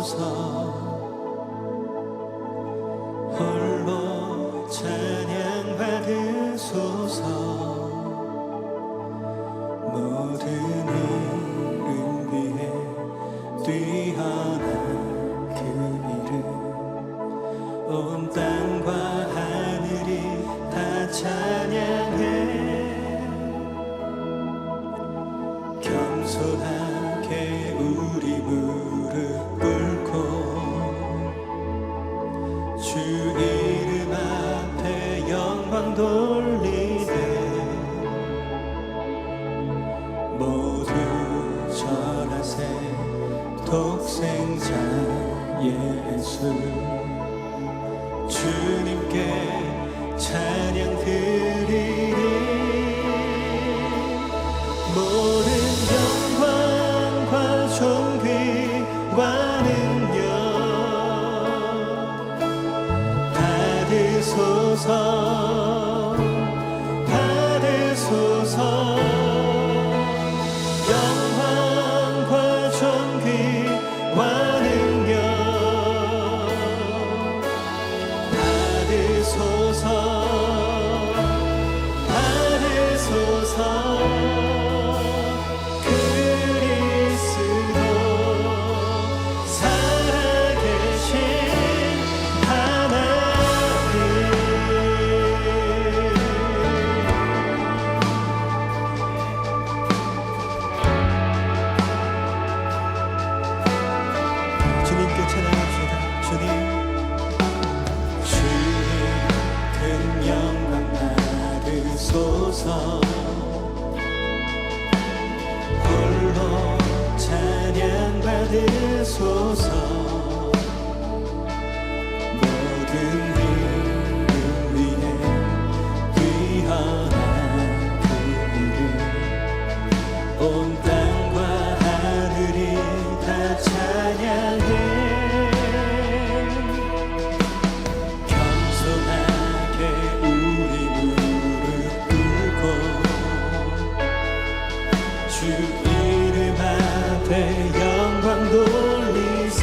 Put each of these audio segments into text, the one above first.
받으소서. 홀로 찬양 받으소서. 모든 일을 위해 뛰어난 그 이름, 온 땅과 하늘이 다 찬양해. 겸손하게 우리 무릎 꿇고 주 이름 앞에 영광 돌리네. 모두 절하세 독생자 예수. 주님께 찬양 드리리. 모든 영광과 존귀와 능력 받으소서. 받으소서. 영광과 존귀와 능력 받으소서. 받으소서. 그리스도 살아계신 하나님. 주님께 찬양합시다. 주님, 주님 큰 영광 받으소서. 홀로 찬양 받으소서. 모든 일을 위해 뛰어난 그 이름, 온 땅과 하늘이 다 찬양해. 겸손하게 우리 무릎 꿇고 주 이름 앞에 영광 돌리세.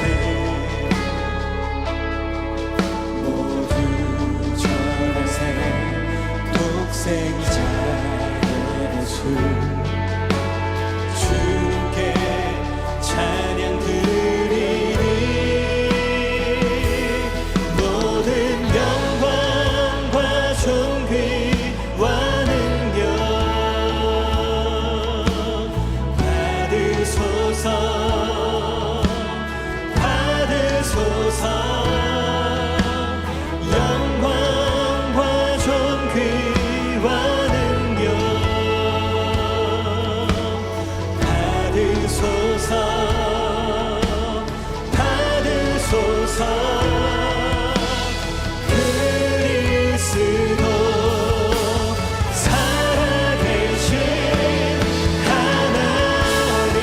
모두 절하세 독생자 예수. 주님께 찬양 드리리. 모든 영광과 존귀와 능력 받으소서. 받으소서. 영광과 존귀와 능력 받으소서. 받으소서. 그리스도 살아계신 하나님.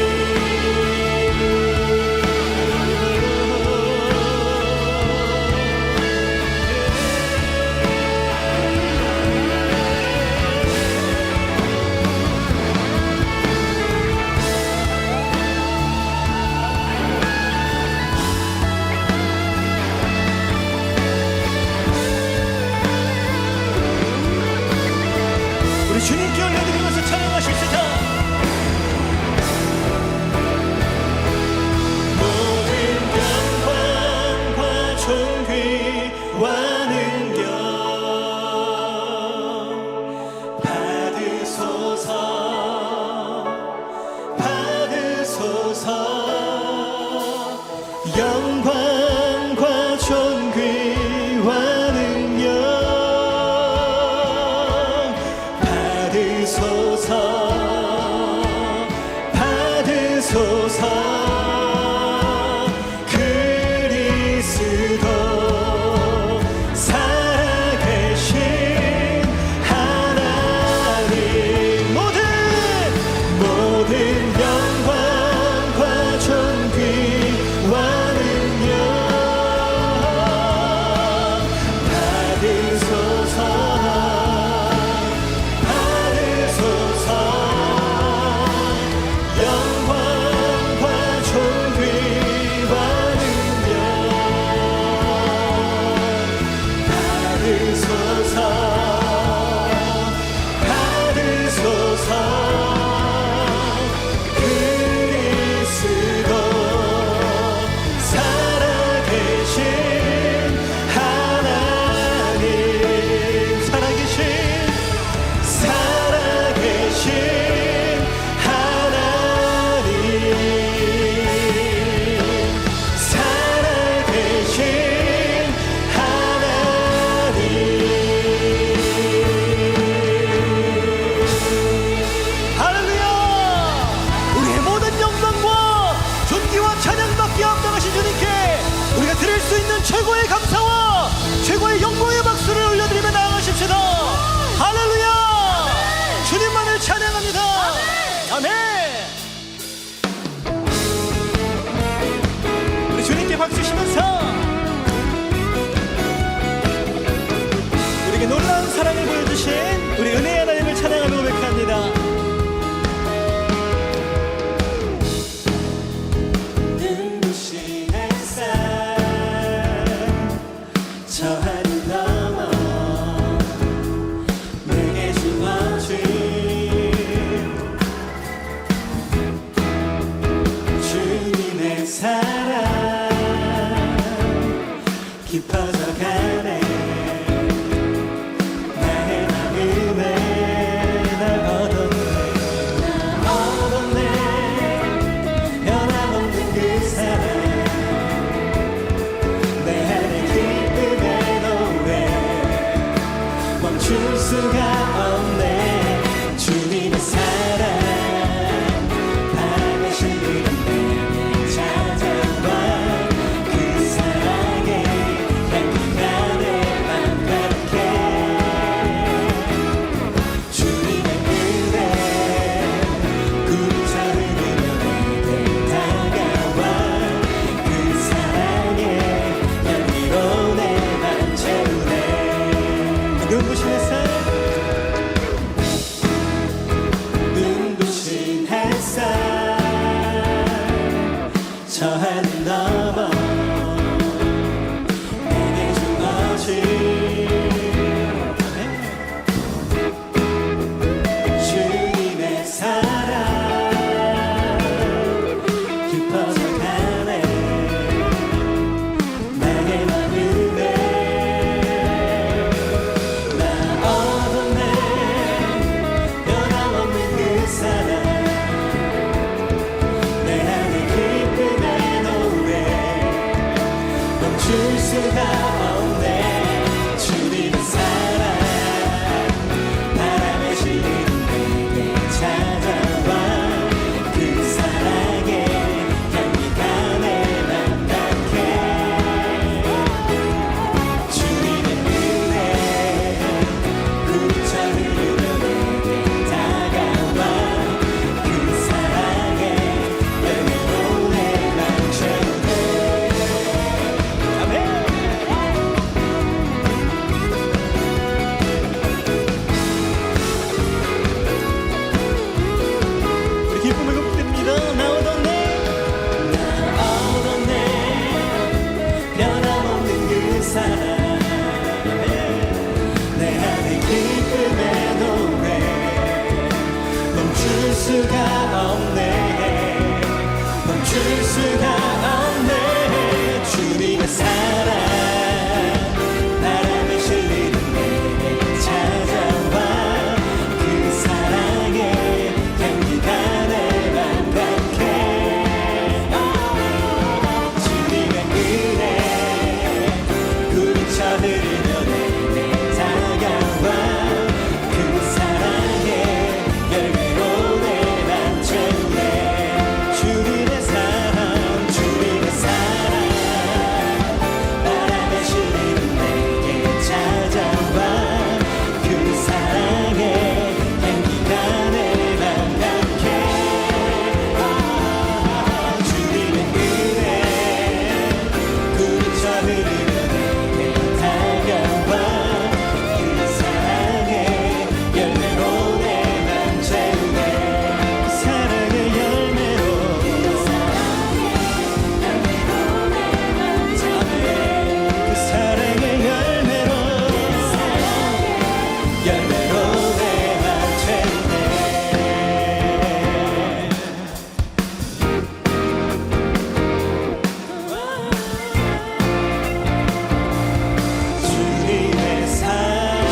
우리 주님께 올려드리면서 찬양하십시다. 모든 영광과 존귀와 능력 받으소서. 받으소서. 영광과 존귀와 능력 받으소서. 받으소서. 그리스도 살아계신 하나님. 모든 영광과 존귀와 능력 받으소서. 받으소서. 영광과 최고의 감사와 최고의 영광의 박수를 올려드리며 나아가십시다. 할렐루야. 주님만을 찬양합니다. 아멘. 우리 주님께 박수 치면서 우리에게 놀라운 사랑을 보여주신 우리 은혜의 하나님을 찬양하며 고백합니다. 깊어져가네 나의 마음에 날 얻었네 변함없는 그 사랑 내 안에 기쁨의 노래 멈출 수가 없네 주님의 사랑 바람에 실리는 내게 찾아와 그 사랑에 눈부신 햇살 저 하늘 넘어 내게 주어진 주님의 사랑 깊어져가네 나의 마음에 나 얻었네 변함없는 그 사랑 내 안에 기쁨의 노래 멈출 수가 없네 주님의 사랑 바람에 실리는 내게 찾아와 그 사랑에 향기가 내 맘 닿게 주님의 은혜 굴쳐 흐르며 내게 다가와 그 사랑에 열매로 내 맘 채우네 아멘. 우리 기쁨을 극복됩니다. 나 얻었네 변함없는 그 사랑 내 안에 기쁨의 노래 멈출 수가 없네 멈출 수가 없네 주님의 사랑 바람에 실리는 내게 찾아와 그 사랑에 향기가 내 맘 닿게 주님의 은혜 굴쳐 흐르며 내게 다가와 그 사랑에 열매로 내 맘 채우네 주님의 사랑 바람에 실리는 내게 찾아와 그 사랑에 향기가 내 맘 닿게 주님의 은혜 굴쳐 흐르며 내게 다가와 그 사랑에 열매로 내 맘 채우네 사랑의 열매로 그 사랑의 열매로 열매로 내 맘 채우네 주님의 사랑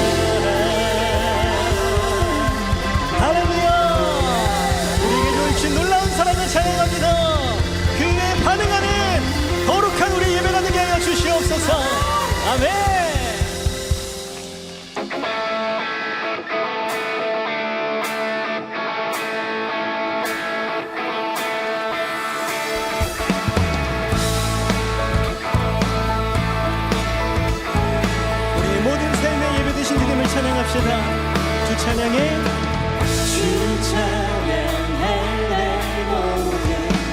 할렐루야. 우리에게 주신 놀라운 사랑을 찬양합니다. 그에 반응하는 거룩한 우리 예배가 되게 하여 주시옵소서. 아멘. 합시다. 주 찬양해. 주 찬양해 내 모든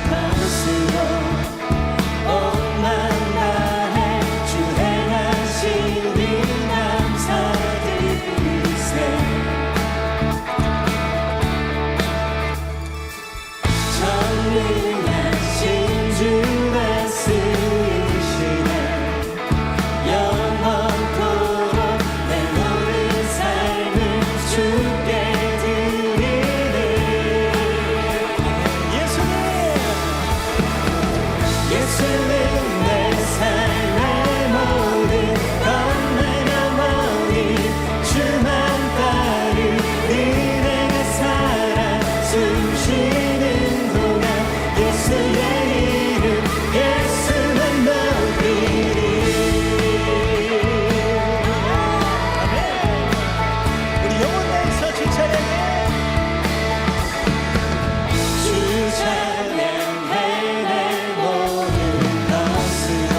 것으로 온만 다해 주 행하신 일 감사드리세. 전능하신 주 다스리시네. 영원토록 내 모든 삶을 주께 드리네. 예수는 내 삶의 모든 것 영원히 주만 따르리. 내가 살아 숨쉬는 동안 예수의 이름 예수만 높이리. 우리 영혼 다해서 주 찬양해. 주 찬양해 내 모든 것으로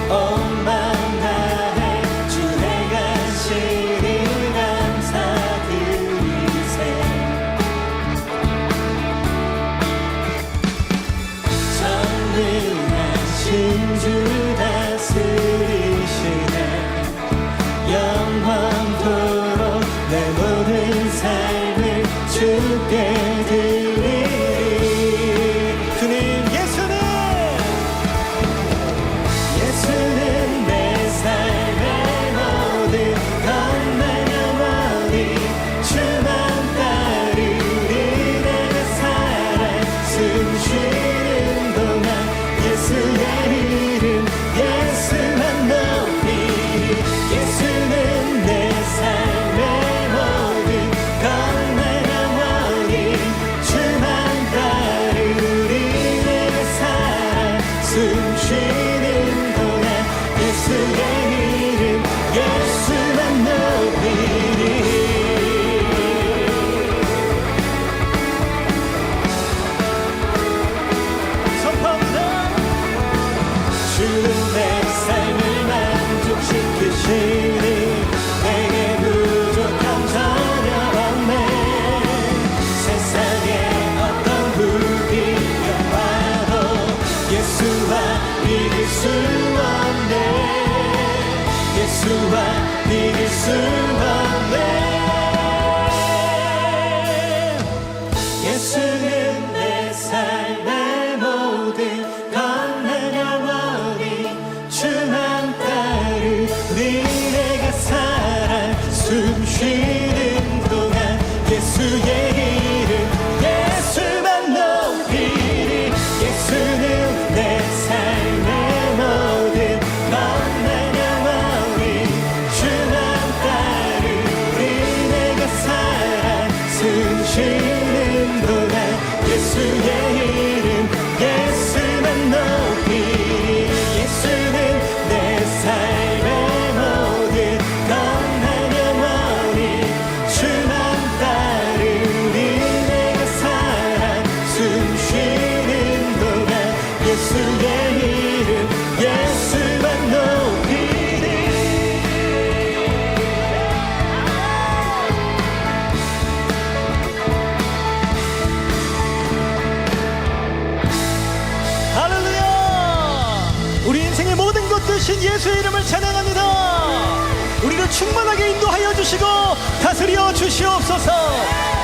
온만 다해 주 행하신 일 감사드리세. 전능하신 주 다스리시네. 영원토록 내 모든 삶을 주께 드리리. 주님 예수는 내 삶의 모든 것만 영원히 주만 따르리. 내가 살아 숨쉬는 동안 예수의 이름 예수만 높이리. 예수는 내 삶의 모든 것만 영원히 주만 따르리. 내가 살아 숨쉬는 동안 예수의 이름 예수만 높이리. 선포합니다. 주는 내 삶을 만족시키시니 내게 부족함 전혀 없네. 세상에 어떤 불비가 와도 예수와 이길 수 없네. 예수와 이길 수 없네. 예수는 내 삶의 모든 것만 영원히 주만 따르리. 내가 살아 숨쉬는 동안 예수의 이름 예수만 높이리. 예수는 내 삶의 모든 것만 영원히 주만 따르리. 내가 살아 숨쉬는 동안 예수의 이름 예수만 높이리. 예수는 내 삶의 모든 것만 영원히 주만 따르리. 내가 살아 숨쉬는 동안 예수의 이름 예수만 높이리. 할렐루야. 우리 인생의 모든 것 되신 예수의 이름을 찬양합니다. 우리를 충만하게 인도하여 주시고 다스려 주시옵소서.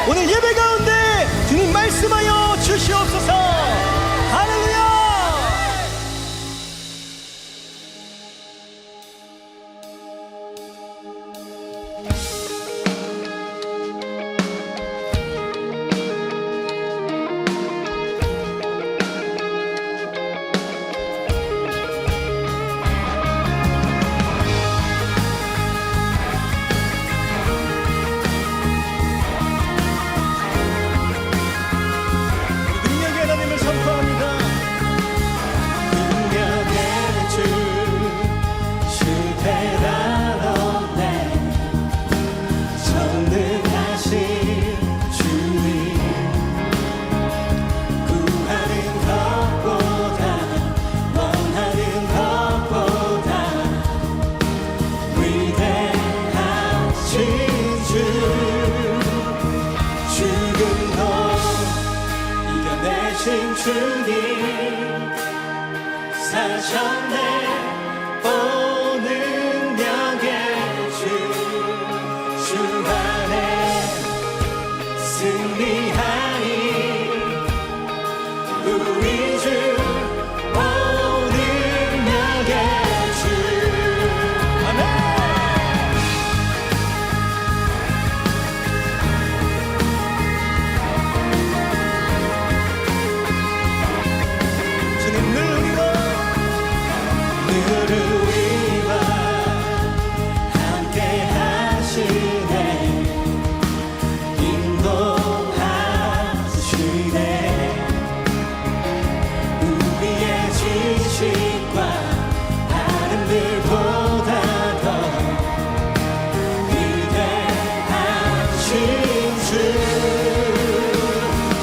오늘 예배 가운데 주님 말씀하여 주시옵소서. 할렐루야. 대신 주님 사셨네. 오는 역의 주 안에 승리하니 우리 주 오는 역의 주. 아멘. 주님 늘 우리와 늘 우리와 함께 하시네. 인도하시네. 우리의 지식과 아름들보다 더 위대하신 주.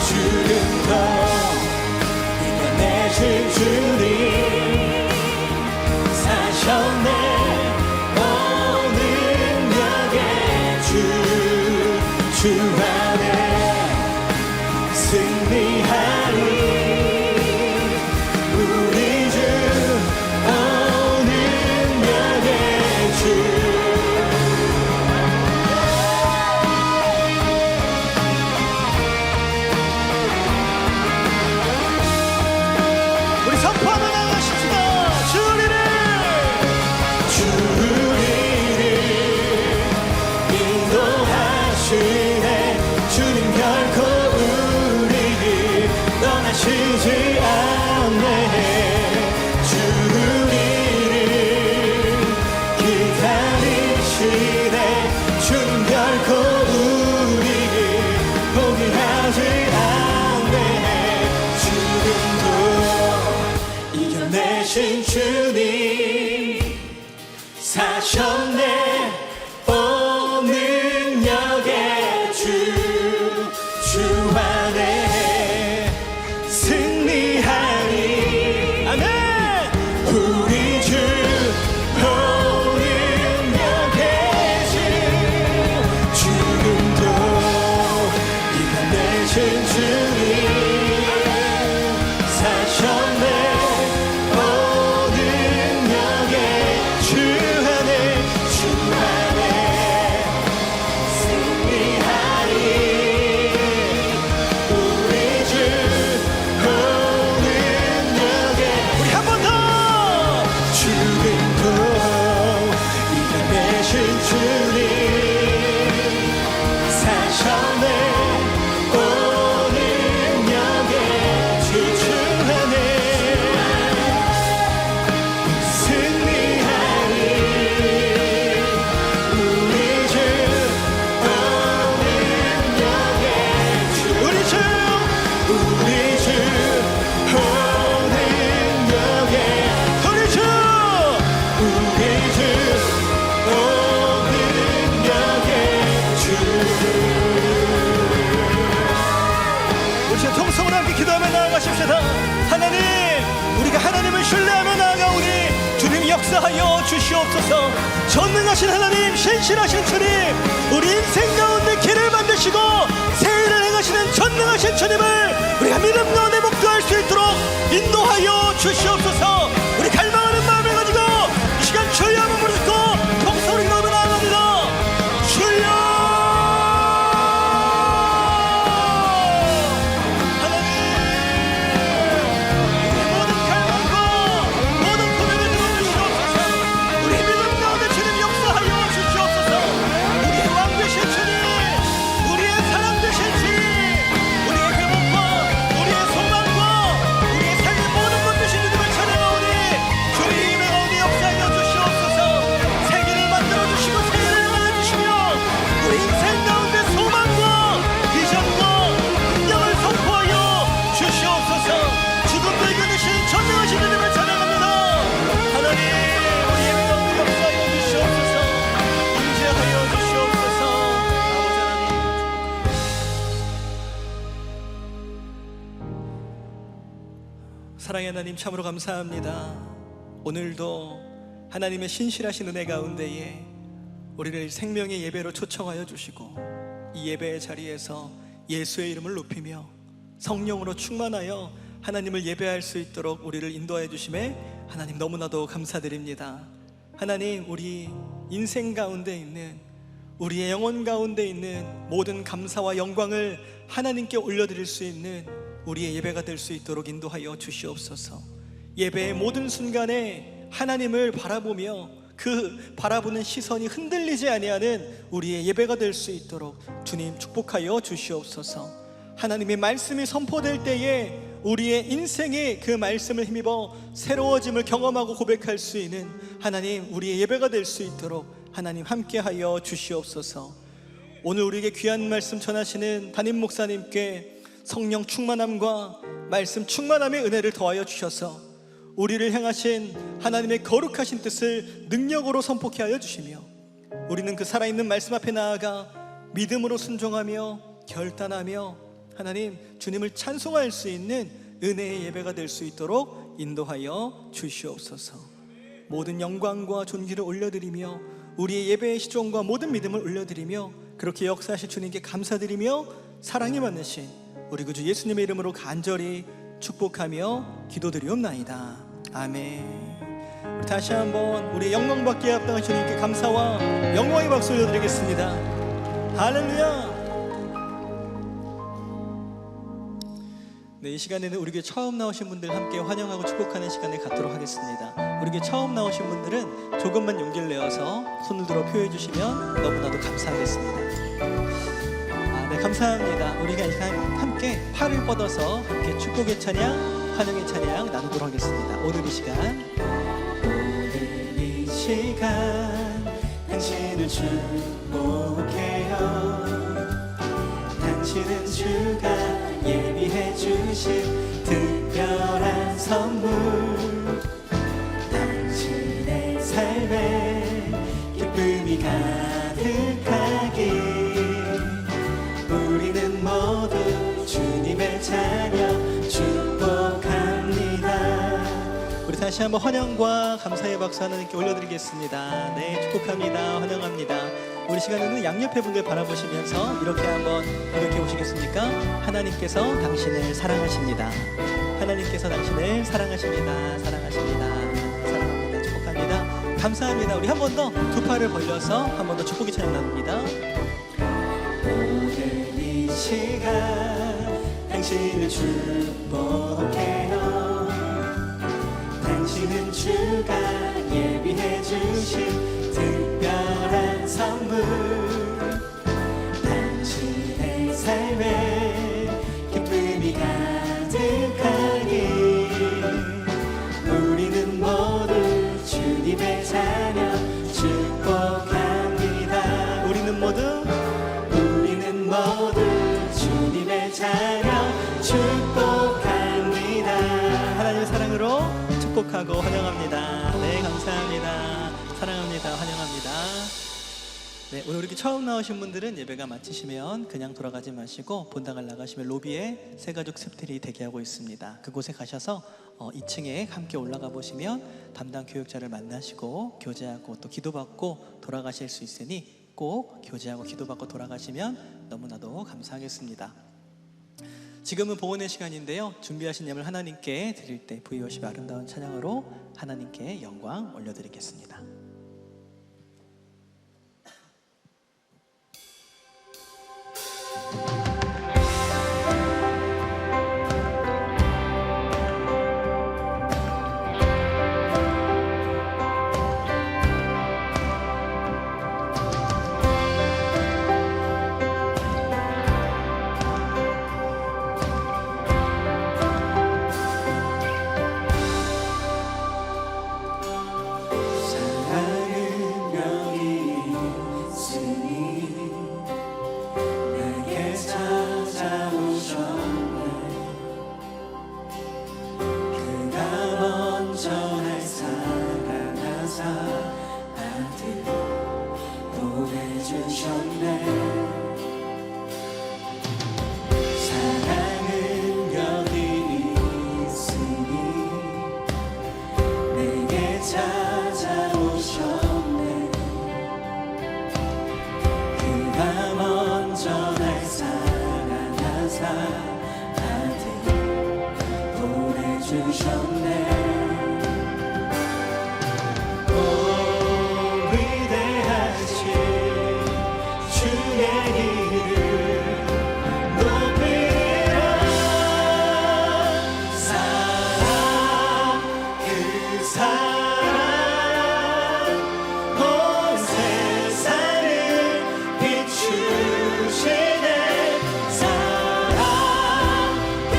주름도 이겨내신 주님 사셨네. 오는 역의 주 안에 승리하니 우리 주 오는 역의 주. 우리 선포하며 나가십시다. 주리를 인도하시네. 주님 결코 우리를 떠나시지 않네. 주를 기다리시네. 주님 결코 우리를 포기하지 않네. 주름도 이겨내신 주님 사셨네. 오는 역의 주 안에 승리하니. 아멘. 우리 주 오는 역의 주. 주름도 이겨내신 주님 사셨네. 오는 역의 주 안에 승리하니 우리 주 오는 역의. 우리 한 번 더. 주님도 이겨내신 주님 사셨네. 오는 역의 주 안에 승리하니 우리 주 오는 역의 주. 우리 주 우리 주 오는 역의. 우리 주 우리 주 오는 역의 주. 우리 지금 통성을 함께 기도하며 나아가십시다. 하나님, 우리가 하나님을 신뢰하며 나아가오니 주님 역사하여 주시옵소서. 전능하신 하나님, 신실하신 주님, 우리 인생 가운데 길을 만드시고 새 일을 행하시는 전능하신 주님을 우리가 믿음 가운데 목도할 수 있도록 인도하여 주시옵소서. 우리 갈망하는 마음을 가지고 이 시간 주여 한번 부르짖고 통성을 기도하며 나아갑니다. 주여 사랑의 하나님, 참으로 감사합니다. 오늘도 하나님의 신실하신 은혜 가운데에 우리를 생명의 예배로 초청하여 주시고 이 예배의 자리에서 예수의 이름을 높이며 성령으로 충만하여 하나님을 예배할 수 있도록 우리를 인도하여 주심에 하나님 너무나도 감사드립니다. 하나님, 우리 인생 가운데 있는, 우리의 영혼 가운데 있는 모든 감사와 영광을 하나님께 올려드릴 수 있는 우리의 예배가 될 수 있도록 인도하여 주시옵소서. 예배의 모든 순간에 하나님을 바라보며 그 바라보는 시선이 흔들리지 아니하는 우리의 예배가 될 수 있도록 주님 축복하여 주시옵소서. 하나님의 말씀이 선포될 때에 우리의 인생에 그 말씀을 힘입어 새로워짐을 경험하고 고백할 수 있는 하나님, 우리의 예배가 될 수 있도록 하나님 함께하여 주시옵소서. 오늘 우리에게 귀한 말씀 전하시는 담임 목사님께 성령 충만함과 말씀 충만함의 은혜를 더하여 주셔서 우리를 향하신 하나님의 거룩하신 뜻을 능력으로 선포케 하여 주시며 우리는 그 살아있는 말씀 앞에 나아가 믿음으로 순종하며 결단하며 하나님 주님을 찬송할 수 있는 은혜의 예배가 될 수 있도록 인도하여 주시옵소서. 모든 영광과 존귀를 올려드리며 우리의 예배의 시종과 모든 믿음을 올려드리며 그렇게 역사하실 주님께 감사드리며 사랑이 많으신 우리 구주 예수님의 이름으로 간절히 축복하며 기도드리옵나이다. 아멘. 우리 다시 한번 우리의 영광받기에 합당한 주님께 감사와 영광의 박수 올려드리겠습니다. 할렐루야. 네, 이 시간에는 우리 교회 처음 나오신 분들 함께 환영하고 축복하는 시간을 갖도록 하겠습니다. 우리 교회 처음 나오신 분들은 조금만 용기를 내어서 손을 들어 표해 주시면 너무나도 감사하겠습니다. 네, 감사합니다. 우리가 이 시간 함께 팔을 뻗어서 함께 축복의 찬양, 환영의 찬양 나누도록 하겠습니다. 오늘 이 시간 당신을 축복해요. 당신은 주가 예비해 주신 특별한 선물, 당신의 삶에 기쁨이 가득하길 우리는 모두 주님의 자녀 축복합니다. 우리 다시 한번 환영과 감사의 박수 하나님께 올려드리겠습니다. 네, 축복합니다. 환영합니다. 우리 시간에는 양옆에 분들 바라보시면서 이렇게 한번 고백해 보시겠습니까? 하나님께서 당신을 사랑하십니다. 하나님께서 당신을 사랑하십니다. 사랑하십니다. 사랑합니다. 축복합니다. 감사합니다. 우리 한 번 더 두 팔을 벌려서 한 번 더 축복의 찬양 나눕니다. 오늘 이 시간 당신을 축복해요. 당신은 주가 예비해 주신 특별한 선물, 당신의 삶에 기쁨이 가득하니 우리는 모두 주님의 자녀 축복합니다. 우리는 모두 주님의 자녀 축복합니다. 하나님의 사랑으로 축복하고 환영합니다. 네, 감사합니다. 사랑합니다. 환영합니다. 네, 오늘 이렇게 처음 나오신 분들은 예배가 마치시면 그냥 돌아가지 마시고 본당을 나가시면 로비에 새가족 스태프들이 대기하고 있습니다. 그곳에 가셔서 2층에 함께 올라가 보시면 담당 교육자를 만나시고 교제하고 또 기도받고 돌아가실 수 있으니 꼭 교제하고 기도받고 돌아가시면 너무나도 감사하겠습니다. 지금은 봉헌의 시간인데요, 준비하신 예물 하나님께 드릴 때 V50의 아름다운 찬양으로 하나님께 영광 올려드리겠습니다. 아들 주셨네. 오 위대하신 주의 이름 높이라. 사랑 그 사랑 온 세상을 비추시네. 사랑 그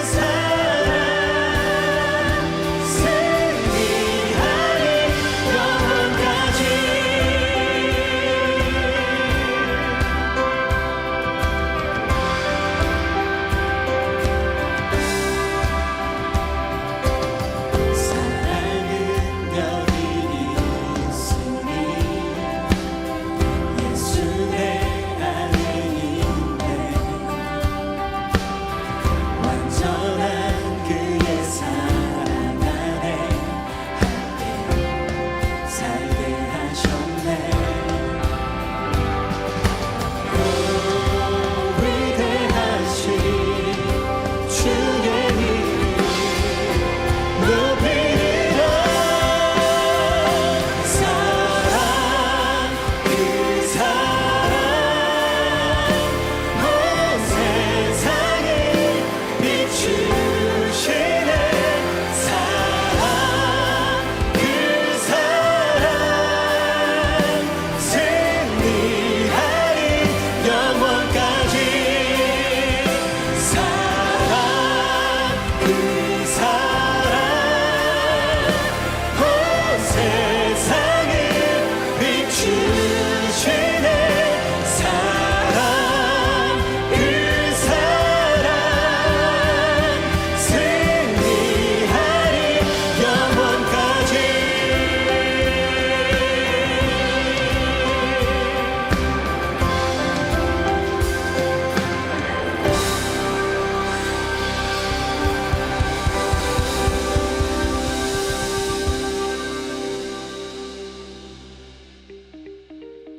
사랑 승리하리 영원까지. 사랑은 여기 있으니 예수 내 안에 있네. 완전한 그의 사랑 안에 함께 살게 하셨네. 오 위대하신 주의 이름 높이라. 사랑 그 사랑 온 세상을 비추시네. 사랑 그 사랑 승리하리 영원까지. 사랑 그 사랑 온 세상을 비추시네. 사랑 그 사랑 승리하리 영원까지.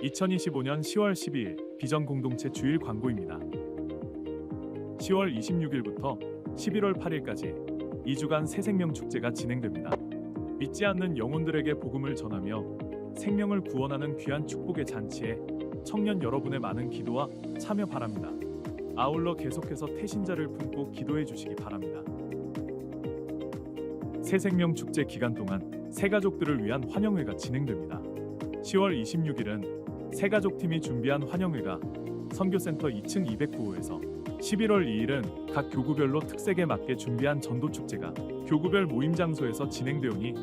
(2025년 10월 12일) 비전 공동체 주일 광고입니다. 10월 26일부터 11월 8일까지 2주간 새생명 축제가 진행됩니다. 믿지 않는 영혼들에게 복음을 전하며 생명을 구원하는 귀한 축복의 잔치에 청년 여러분의 많은 기도와 참여 바랍니다. 아울러 계속해서 태신자를 품고 기도해 주시기 바랍니다. 새생명 축제 기간 동안 새가족들을 위한 환영회가 진행됩니다. 10월 26일은 새가족팀이 준비한 환영회가 선교센터 2층 209호에서, 11월 2일은 각 교구별로 특색에 맞게 준비한 전도축제가 교구별 모임 장소에서 진행되오니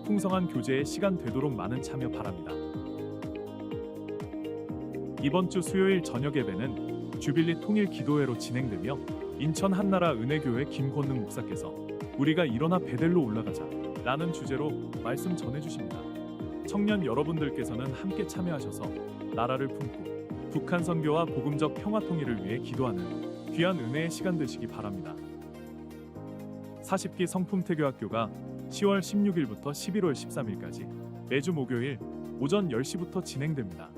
풍성한 교제의 시간 되도록 많은 참여 바랍니다. 이번 주 수요일 저녁 예배는 주빌리 통일 기도회로 진행되며 인천 한나라 은혜교회 김권능 목사께서 우리가 일어나 베델로 올라가자 라는 주제로 말씀 전해주십니다. 청년 여러분들께서는 함께 참여하셔서 나라를 품고 북한 선교와 복음적 평화 통일을 위해 기도하는 귀한 은혜의 시간 되시기 바랍니다. 40기 성품태교학교가 10월 16일부터 11월 13일까지 매주 목요일 오전 10시부터 진행됩니다.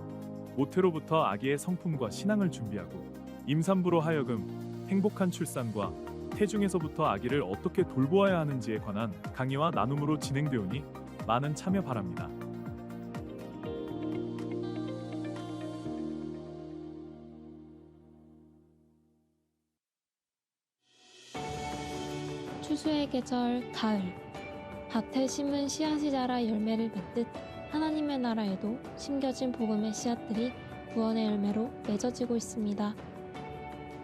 모태로부터 아기의 성품과 신앙을 준비하고 임산부로 하여금 행복한 출산과 태중에서부터 아기를 어떻게 돌보아야 하는지에 관한 강의와 나눔으로 진행되오니 많은 참여 바랍니다. 추수의 계절 가을, 밭에 심은 씨앗이 자라 열매를 맺듯 하나님의 나라에도 심겨진 복음의 씨앗들이 구원의 열매로 맺어지고 있습니다.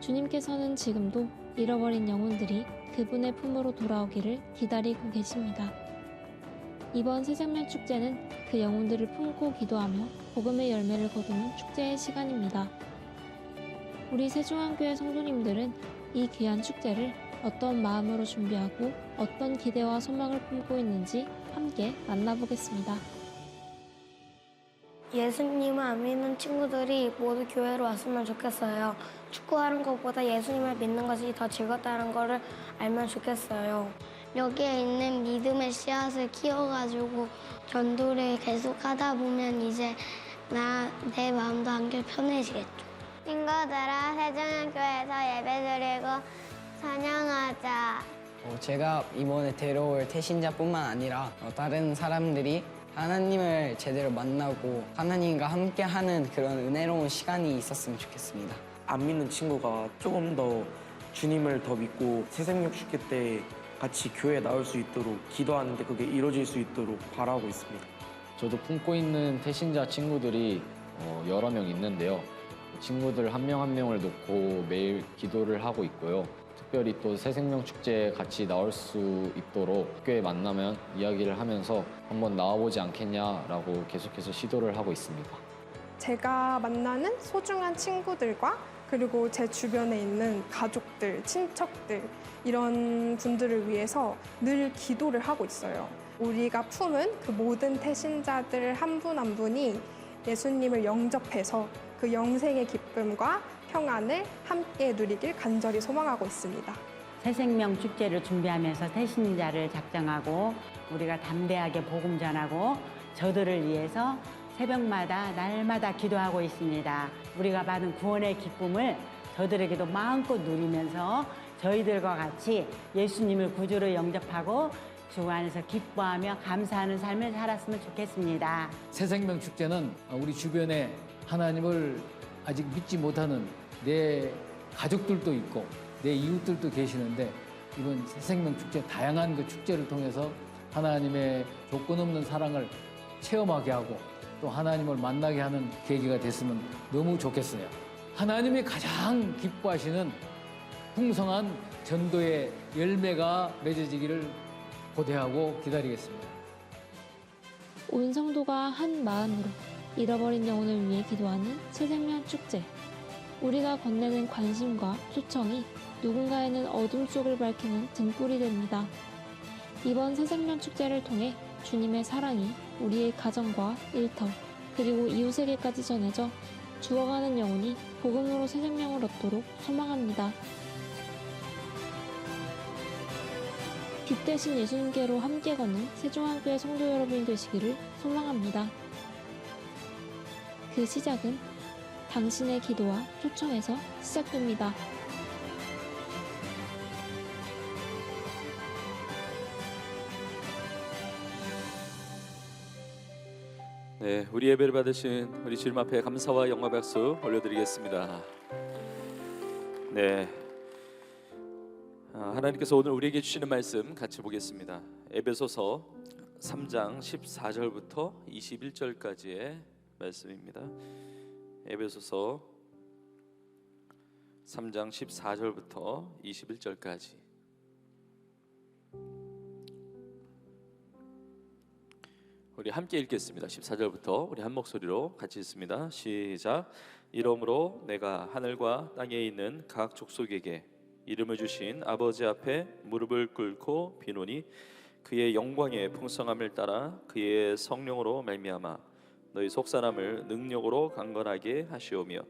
주님께서는 지금도 잃어버린 영혼들이 그분의 품으로 돌아오기를 기다리고 계십니다. 이번 새생명 축제는 그 영혼들을 품고 기도하며 복음의 열매를 거두는 축제의 시간입니다. 우리 세중앙교회 성도님들은 이 귀한 축제를 어떤 마음으로 준비하고 어떤 기대와 소망을 품고 있는지 함께 만나보겠습니다. 예수님을 안 믿는 친구들이 모두 교회로 왔으면 좋겠어요. 축구하는 것보다 예수님을 믿는 것이 더 즐겁다는 것을 알면 좋겠어요. 여기에 있는 믿음의 씨앗을 키워가지고 전도를 계속하다 보면 이제 내 마음도 한결 편해지겠죠. 친구들아, 세중앙교회에서 예배드리고 찬양하자. 제가 이번에 데려올 태신자뿐만 아니라 다른 사람들이 하나님을 제대로 만나고 하나님과 함께하는 그런 은혜로운 시간이 있었으면 좋겠습니다. 안 믿는 친구가 조금 더 주님을 더 믿고 새생명 축제 때 같이 교회에 나올 수 있도록 기도하는데 그게 이루어질 수 있도록 바라고 있습니다. 저도 품고 있는 태신자 친구들이 여러 명 있는데요. 친구들 한 명 한 명을 놓고 매일 기도를 하고 있고요. 특별히 또 새생명 축제에 같이 나올 수 있도록 학교에 만나면 이야기를 하면서 한번 나와보지 않겠냐라고 계속해서 시도를 하고 있습니다. 제가 만나는 소중한 친구들과 그리고 제 주변에 있는 가족들, 친척들 이런 분들을 위해서 늘 기도를 하고 있어요. 우리가 품은 그 모든 태신자들 한 분 한 분이 예수님을 영접해서 그 영생의 기쁨과 평안을 함께 누리길 간절히 소망하고 있습니다. 새생명 축제를 준비하면서 태신자를 작정하고 우리가 담대하게 복음 전하고 저들을 위해서 새벽마다 날마다 기도하고 있습니다. 우리가 받은 구원의 기쁨을 저들에게도 마음껏 누리면서 저희들과 같이 예수님을 구주로 영접하고 주 안에서 기뻐하며 감사하는 삶을 살았으면 좋겠습니다. 새생명 축제는 우리 주변에 하나님을 아직 믿지 못하는 내 가족들도 있고 내 이웃들도 계시는데 이번 새생명 축제 다양한 그 축제를 통해서 하나님의 조건 없는 사랑을 체험하게 하고 또 하나님을 만나게 하는 계기가 됐으면 너무 좋겠어요. 하나님이 가장 기뻐하시는 풍성한 전도의 열매가 맺어지기를 고대하고 기다리겠습니다. 온 성도가 한 마음으로 잃어버린 영혼을 위해 기도하는 새생명 축제. 우리가 건네는 관심과 초청이 누군가에는 어둠 속을 밝히는 등불이 됩니다. 이번 새생명 축제를 통해 주님의 사랑이 우리의 가정과 일터 그리고 이웃에게까지 전해져 죽어가는 영혼이 복음으로 새생명을 얻도록 소망합니다. 빛 대신 예수님께로 함께 걷는 세종한교회 성도 여러분이 되시기를 소망합니다. 그 시작은 당신의 기도와 초청에서 시작됩니다. 네, 우리 예배를 받으신 우리 주님 앞에 감사와 영광 박수 올려드리겠습니다. 네, 하나님께서 오늘 우리에게 주시는 말씀 같이 보겠습니다. 에베소서 3장 14절부터 21절까지의 말씀입니다. 에베소서 3장 14절부터 21절까지. 우리 함께 읽겠습니다. 14절부터 우리 한 목소리로 같이 읽습니다. 시작. 이러므로 내가 하늘과 땅에 있는 각 족속에게 이름을 주신 아버지 앞에 무릎을 꿇고 비노니 그의 영광의 풍성함을 따라 그의 성령으로 말미암아 너희 속사람을 능력으로 강건하게 하시오며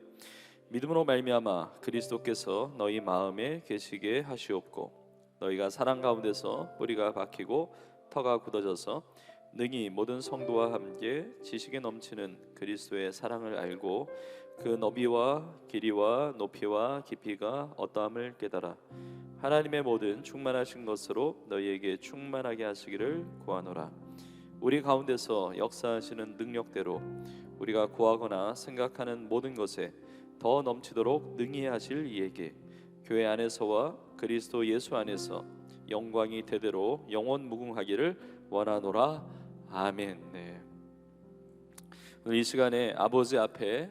믿음으로 말미암아 그리스도께서 너희 마음에 계시게 하시옵고 너희가 사랑 가운데서 뿌리가 박히고 터가 굳어져서 능히 모든 성도와 함께 지식에 넘치는 그리스도의 사랑을 알고 그 너비와 길이와 높이와 깊이가 어떠함을 깨달아 하나님의 모든 충만하신 것으로 너희에게 충만하게 하시기를 구하노라. 우리 가운데서 역사하시는 능력대로 우리가 구하거나 생각하는 모든 것에 더 넘치도록 능히 하실 이에게 교회 안에서와 그리스도 예수 안에서 영광이 대대로 영원 무궁하기를 원하노라. 아멘. 네. 오늘 이 시간에 아버지 앞에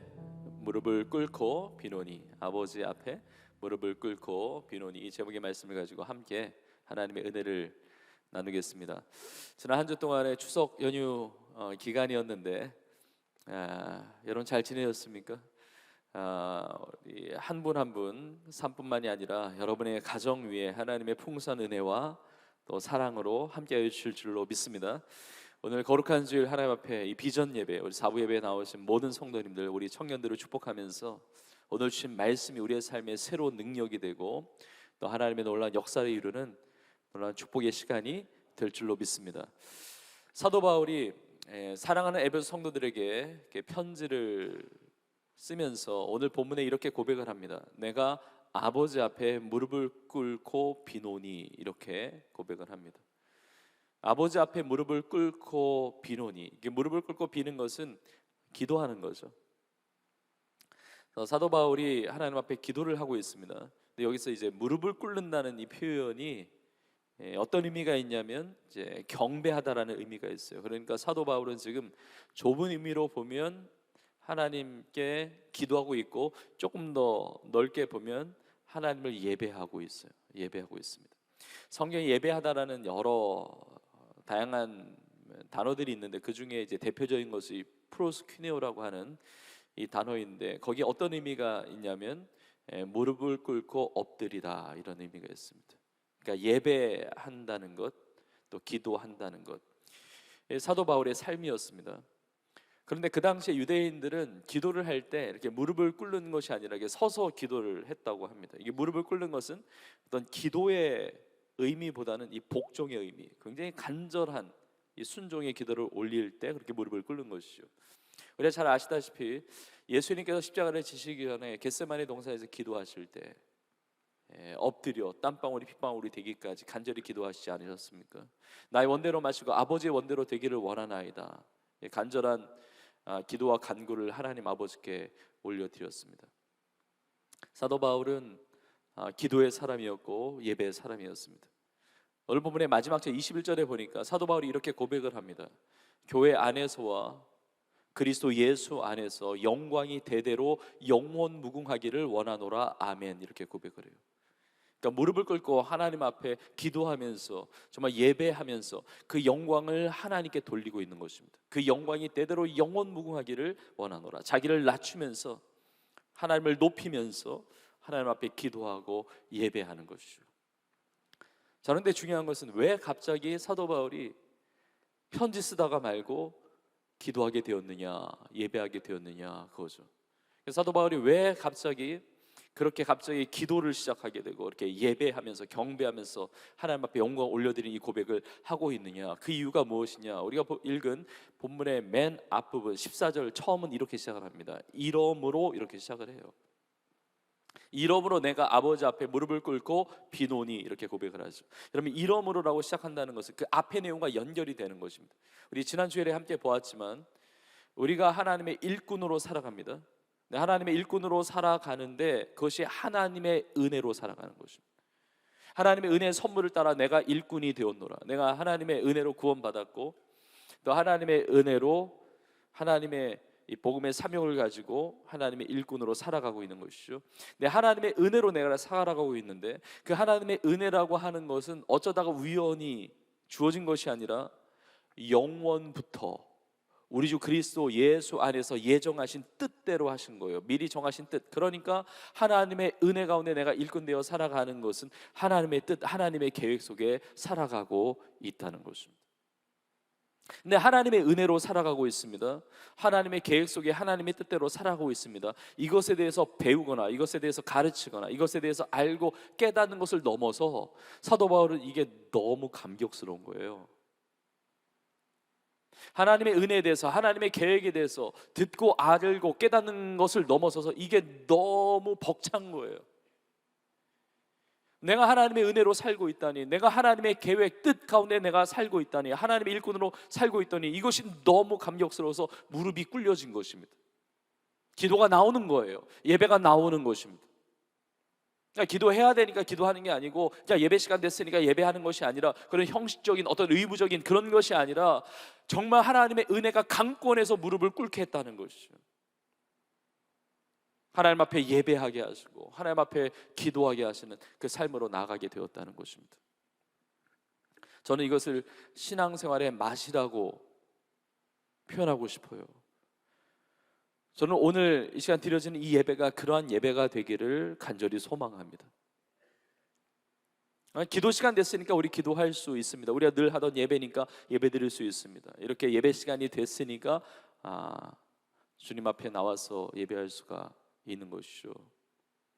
무릎을 꿇고 비노니, 아버지 앞에 무릎을 꿇고 비노니, 이 제목의 말씀을 가지고 함께 하나님의 은혜를 나누겠습니다. 지난 한 주 동안의 추석 연휴 기간이었는데 여러분 잘 지내셨습니까? 한 분 한 분 삶뿐만이 아니라 여러분의 가정 위에 하나님의 풍성한 은혜와 또 사랑으로 함께해 주실 줄로 믿습니다. 오늘 거룩한 주일 하나님 앞에 이 비전 예배, 우리 사부 예배에 나오신 모든 성도님들, 우리 청년들을 축복하면서 오늘 주신 말씀이 우리의 삶의 새로운 능력이 되고 또 하나님의 놀라운 역사를 이루는 놀라운 축복의 시간이 될 줄로 믿습니다. 사도 바울이 사랑하는 에베소 성도들에게 편지를 쓰면서 오늘 본문에 이렇게 고백을 합니다. 내가 아버지 앞에 무릎을 꿇고 비노니 이렇게 고백을 합니다. 아버지 앞에 무릎을 꿇고 비노니, 이게 무릎을 꿇고 비는 것은 기도하는 거죠. 사도 바울이 하나님 앞에 기도를 하고 있습니다. 근데 여기서 이제 무릎을 꿇는다는 이 표현이 어떤 의미가 있냐면 이제 경배하다라는 의미가 있어요. 그러니까 사도 바울은 지금 좁은 의미로 보면 하나님께 기도하고 있고, 조금 더 넓게 보면 하나님을 예배하고 있어요. 예배하고 있습니다. 성경에 예배하다라는 여러 다양한 단어들이 있는데 그 중에 이제 대표적인 것이 프로스퀴네오라고 하는 이 단어인데, 거기에 어떤 의미가 있냐면 무릎을 꿇고 엎드리다 이런 의미가 있습니다. 그러니까 예배한다는 것, 또 기도한다는 것, 사도 바울의 삶이었습니다. 그런데 그 당시에 유대인들은 기도를 할 때 이렇게 무릎을 꿇는 것이 아니라 이렇게 서서 기도를 했다고 합니다. 이게 무릎을 꿇는 것은 어떤 기도의 의미보다는 이 복종의 의미, 굉장히 간절한 이 순종의 기도를 올릴 때 그렇게 무릎을 꿇는 것이죠. 우리가 잘 아시다시피 예수님께서 십자가를 지시기 전에 겟세마네 동산에서 기도하실 때 엎드려 땀방울이 핏방울이 되기까지 간절히 기도하시지 않으셨습니까? 나의 원대로 마시고 아버지의 원대로 되기를 원하나이다. 간절한 기도와 간구를 하나님 아버지께 올려드렸습니다. 사도 바울은 기도의 사람이었고 예배의 사람이었습니다. 오늘 본문의 마지막 절 21절에 보니까 사도 바울이 이렇게 고백을 합니다. 교회 안에서와 그리스도 예수 안에서 영광이 대대로 영원 무궁하기를 원하노라 아멘, 이렇게 고백을 해요. 그러니까 무릎을 꿇고 하나님 앞에 기도하면서 정말 예배하면서 그 영광을 하나님께 돌리고 있는 것입니다. 그 영광이 대대로 영원 무궁하기를 원하노라. 자기를 낮추면서 하나님을 높이면서 하나님 앞에 기도하고 예배하는 것이죠. 자, 그런데 중요한 것은 왜 갑자기 사도 바울이 편지 쓰다가 말고 기도하게 되었느냐, 예배하게 되었느냐, 그거죠. 사도 바울이 왜 갑자기 기도를 시작하게 되고 이렇게 예배하면서 경배하면서 하나님 앞에 영광 올려드리는 이 고백을 하고 있느냐, 그 이유가 무엇이냐. 우리가 읽은 본문의 맨 앞부분 14절 처음은 이렇게 시작을 합니다. 이러므로, 이렇게 시작을 해요. 이러므로 내가 아버지 앞에 무릎을 꿇고 비노니, 이렇게 고백을 하죠. 그러면 이러므로라고 시작한다는 것은 그 앞의 내용과 연결이 되는 것입니다. 우리 지난 주일에 함께 보았지만 우리가 하나님의 일꾼으로 살아갑니다. 하나님의 일꾼으로 살아가는데 그것이 하나님의 은혜로 살아가는 것입니다. 하나님의 은혜의 선물을 따라 내가 일꾼이 되었노라. 내가 하나님의 은혜로 구원받았고 또 하나님의 은혜로 하나님의 이 복음의 사명을 가지고 하나님의 일꾼으로 살아가고 있는 것이죠. 네, 하나님의 은혜로 내가 살아가고 있는데 그 하나님의 은혜라고 하는 것은 어쩌다가 우연히 주어진 것이 아니라 영원부터 우리 주 그리스도 예수 안에서 예정하신 뜻대로 하신 거예요. 미리 정하신 뜻. 그러니까 하나님의 은혜 가운데 내가 일꾼 되어 살아가는 것은 하나님의 뜻, 하나님의 계획 속에 살아가고 있다는 것입니다. 근데 하나님의 은혜로 살아가고 있습니다. 하나님의 계획 속에 하나님의 뜻대로 살아가고 있습니다. 이것에 대해서 배우거나 이것에 대해서 가르치거나 이것에 대해서 알고 깨닫는 것을 넘어서 사도 바울은 이게 너무 감격스러운 거예요. 하나님의 은혜에 대해서, 하나님의 계획에 대해서 듣고 알고 깨닫는 것을 넘어서서 이게 너무 벅찬 거예요. 내가 하나님의 은혜로 살고 있다니, 내가 하나님의 계획, 뜻 가운데 내가 살고 있다니, 하나님의 일꾼으로 살고 있다니, 이것이 너무 감격스러워서 무릎이 꿇려진 것입니다. 기도가 나오는 거예요. 예배가 나오는 것입니다. 그러니까 기도해야 되니까 기도하는 게 아니고, 그냥 예배 시간 됐으니까 예배하는 것이 아니라 그런 형식적인 어떤 의무적인 그런 것이 아니라 정말 하나님의 은혜가 강권해서 무릎을 꿇게 했다는 것이죠. 하나님 앞에 예배하게 하시고 하나님 앞에 기도하게 하시는 그 삶으로 나아가게 되었다는 것입니다. 저는 이것을 신앙생활의 맛이라고 표현하고 싶어요. 저는 오늘 이 시간 드려지는 이 예배가 그러한 예배가 되기를 간절히 소망합니다. 기도 시간 됐으니까 우리 기도할 수 있습니다. 우리가 늘 하던 예배니까 예배 드릴 수 있습니다. 이렇게 예배 시간이 됐으니까 주님 앞에 나와서 예배할 수가 있는 것이죠.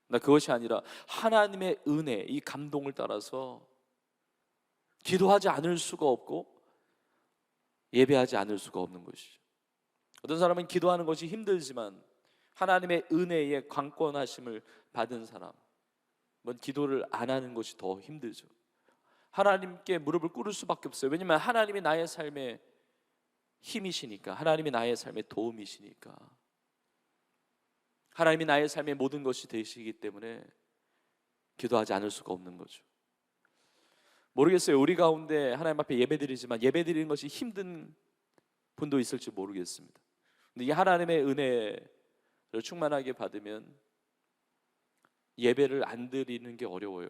그것이 아니라 하나님의 은혜, 이 감동을 따라서 기도하지 않을 수가 없고 예배하지 않을 수가 없는 것이죠. 어떤 사람은 기도하는 것이 힘들지만 하나님의 은혜의 강권하심을 받은 사람, 기도를 안 하는 것이 더 힘들죠. 하나님께 무릎을 꿇을 수밖에 없어요. 왜냐하면 하나님이 나의 삶의 힘이시니까, 하나님이 나의 삶의 도움이시니까, 하나님이 나의 삶의 모든 것이 되시기 때문에 기도하지 않을 수가 없는 거죠. 모르겠어요. 우리 가운데 하나님 앞에 예배드리지만 예배드리는 것이 힘든 분도 있을지 모르겠습니다. 근데 이 하나님의 은혜를 충만하게 받으면 예배를 안 드리는 게 어려워요.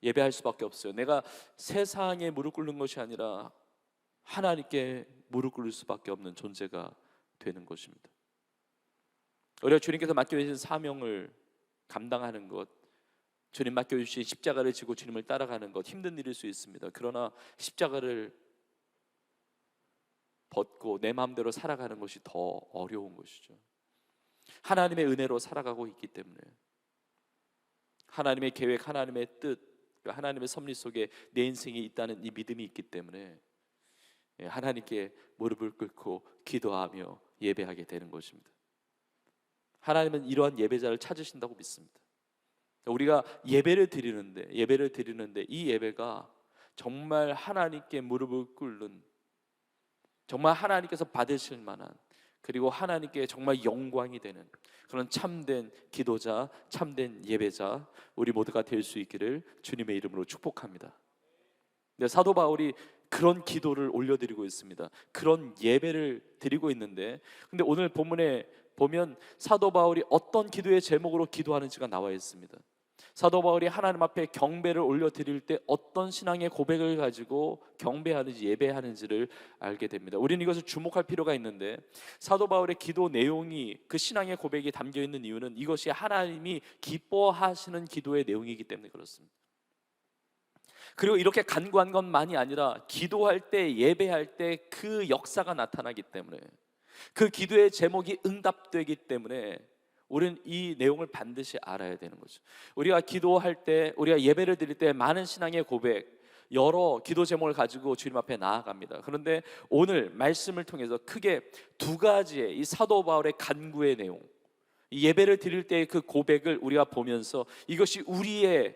예배할 수밖에 없어요. 내가 세상에 무릎 꿇는 것이 아니라 하나님께 무릎 꿇을 수밖에 없는 존재가 되는 것입니다. 우리가 주님께서 맡겨주신 사명을 감당하는 것, 주님 맡겨주신 십자가를 지고 주님을 따라가는 것, 힘든 일일 수 있습니다. 그러나 십자가를 벗고 내 마음대로 살아가는 것이 더 어려운 것이죠. 하나님의 은혜로 살아가고 있기 때문에, 하나님의 계획, 하나님의 뜻, 하나님의 섭리 속에 내 인생이 있다는 이 믿음이 있기 때문에 하나님께 무릎을 꿇고 기도하며 예배하게 되는 것입니다. 하나님은 이러한 예배자를 찾으신다고 믿습니다. 우리가 예배를 드리는데 이 예배가 정말 하나님께 무릎을 꿇는, 정말 하나님께서 받으실 만한, 그리고 하나님께 정말 영광이 되는 그런 참된 기도자, 참된 예배자 우리 모두가 될 수 있기를 주님의 이름으로 축복합니다. 네, 사도 바울이 그런 기도를 올려드리고 있습니다. 그런 예배를 드리고 있는데, 근데 오늘 본문에 보면 사도 바울이 어떤 기도의 제목으로 기도하는지가 나와 있습니다. 사도 바울이 하나님 앞에 경배를 올려드릴 때 어떤 신앙의 고백을 가지고 경배하는지 예배하는지를 알게 됩니다. 우리는 이것을 주목할 필요가 있는데, 사도 바울의 기도 내용이, 그 신앙의 고백이 담겨 있는 이유는 이것이 하나님이 기뻐하시는 기도의 내용이기 때문에 그렇습니다. 그리고 이렇게 간구한 것만이 아니라 기도할 때, 예배할 때 그 역사가 나타나기 때문에, 그 기도의 제목이 응답되기 때문에 우리는 이 내용을 반드시 알아야 되는 거죠. 우리가 기도할 때, 우리가 예배를 드릴 때 많은 신앙의 고백, 여러 기도 제목을 가지고 주님 앞에 나아갑니다. 그런데 오늘 말씀을 통해서 크게 두 가지의 이 사도 바울의 간구의 내용, 이 예배를 드릴 때의 그 고백을 우리가 보면서 이것이 우리의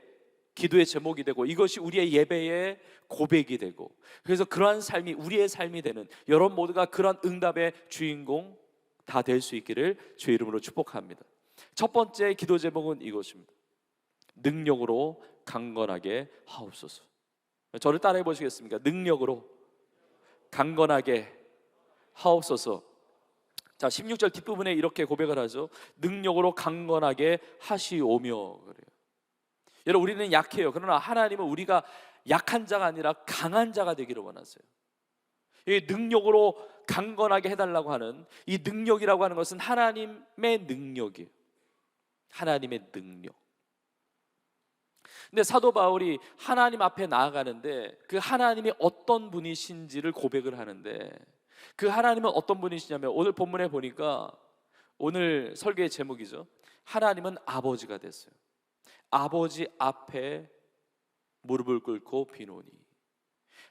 기도의 제목이 되고 이것이 우리의 예배의 고백이 되고, 그래서 그러한 삶이 우리의 삶이 되는, 여러분 모두가 그러한 응답의 주인공 다 될 수 있기를 주의 이름으로 축복합니다. 첫 번째 기도 제목은 이것입니다. 능력으로 강건하게 하옵소서. 저를 따라해 보시겠습니까? 능력으로 강건하게 하옵소서. 자, 16절 뒷부분에 이렇게 고백을 하죠. 능력으로 강건하게 하시오며. 그래요. 여러분, 우리는 약해요. 그러나 하나님은 우리가 약한 자가 아니라 강한 자가 되기를 원하세요. 이 능력으로 강건하게 해달라고 하는 이 능력이라고 하는 것은 하나님의 능력이에요. 하나님의 능력. 근데 사도 바울이 하나님 앞에 나아가는데 그 하나님이 어떤 분이신지를 고백을 하는데, 그 하나님은 어떤 분이시냐면 오늘 본문에 보니까, 오늘 설교의 제목이죠. 하나님은 아버지가 됐어요. 아버지 앞에 무릎을 꿇고 비노니.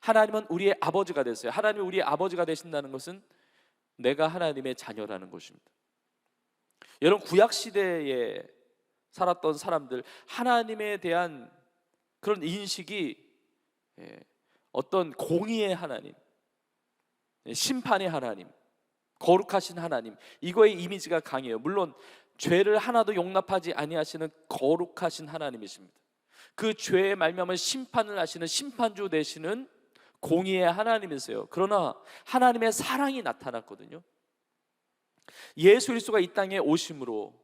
하나님은 우리의 아버지가 됐어요. 하나님이 우리의 아버지가 되신다는 것은 내가 하나님의 자녀라는 것입니다. 여러분, 구약시대에 살았던 사람들, 하나님에 대한 그런 인식이 어떤 공의의 하나님, 심판의 하나님, 거룩하신 하나님, 이거의 이미지가 강해요. 물론 죄를 하나도 용납하지 아니하시는 거룩하신 하나님이십니다. 그 죄에 말미암아 심판을 하시는 심판주 되시는 공의의 하나님이세요. 그러나 하나님의 사랑이 나타났거든요. 예수 그리스도가 이 땅에 오심으로,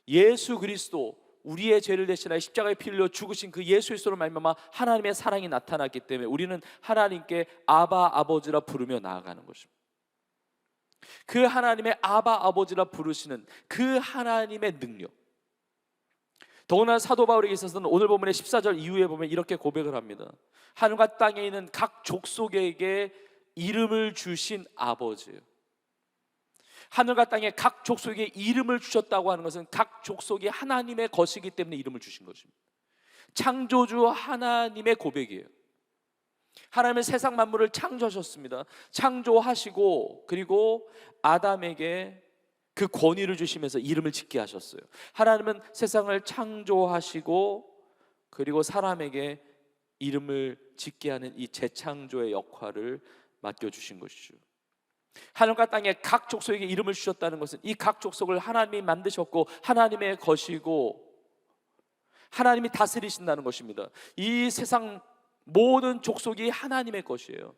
예수 그리스도, 우리의 죄를 대신하여 십자가에 피 흘려 죽으신 그 예수 그리스도로 말미암아 하나님의 사랑이 나타났기 때문에 우리는 하나님께 아바 아버지라 부르며 나아가는 것입니다. 그 하나님의 아바 아버지라 부르시는 그 하나님의 능력, 더구나 사도 바울에게 있어서는 오늘 본문의 14절 이후에 보면 이렇게 고백을 합니다. 하늘과 땅에 있는 각 족속에게 이름을 주신 아버지예요. 하늘과 땅에 각 족속에게 이름을 주셨다고 하는 것은 각 족속이 하나님의 것이기 때문에 이름을 주신 것입니다. 창조주 하나님의 고백이에요. 하나님은 세상 만물을 창조하셨습니다. 창조하시고 그리고 아담에게 그 권위를 주시면서 이름을 짓게 하셨어요. 하나님은 세상을 창조하시고 그리고 사람에게 이름을 짓게 하는 이 재창조의 역할을 맡겨주신 것이죠. 하늘과 땅의 각 족속에게 이름을 주셨다는 것은 이 각 족속을 하나님이 만드셨고 하나님의 것이고 하나님이 다스리신다는 것입니다. 이 세상 모든 족속이 하나님의 것이에요.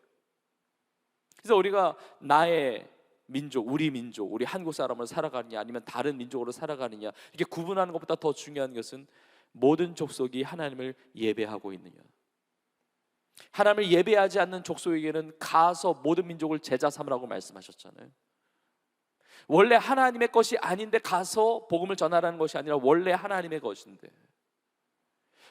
그래서 우리가 나의 민족, 우리 한국 사람으로 살아가느냐 아니면 다른 민족으로 살아가느냐 이렇게 구분하는 것보다 더 중요한 것은 모든 족속이 하나님을 예배하고 있느냐. 하나님을 예배하지 않는 족속에게는 가서 모든 민족을 제자 삼으라고 말씀하셨잖아요. 원래 하나님의 것이 아닌데 가서 복음을 전하라는 것이 아니라 원래 하나님의 것인데,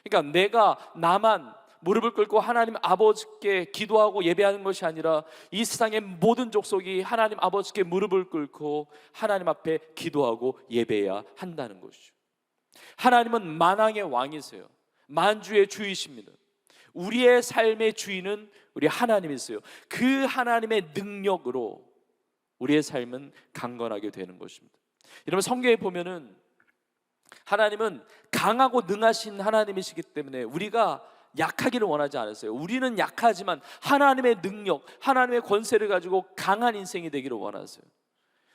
그러니까 내가 나만 무릎을 꿇고 하나님 아버지께 기도하고 예배하는 것이 아니라 이 세상의 모든 족속이 하나님 아버지께 무릎을 꿇고 하나님 앞에 기도하고 예배해야 한다는 것이죠. 하나님은 만왕의 왕이세요. 만주의 주이십니다. 우리의 삶의 주인은 우리 하나님이세요. 그 하나님의 능력으로 우리의 삶은 강건하게 되는 것입니다. 여러분, 성경에 보면은 하나님은 강하고 능하신 하나님이시기 때문에 우리가 약하기를 원하지 않았어요. 우리는 약하지만 하나님의 능력, 하나님의 권세를 가지고 강한 인생이 되기를 원하세요.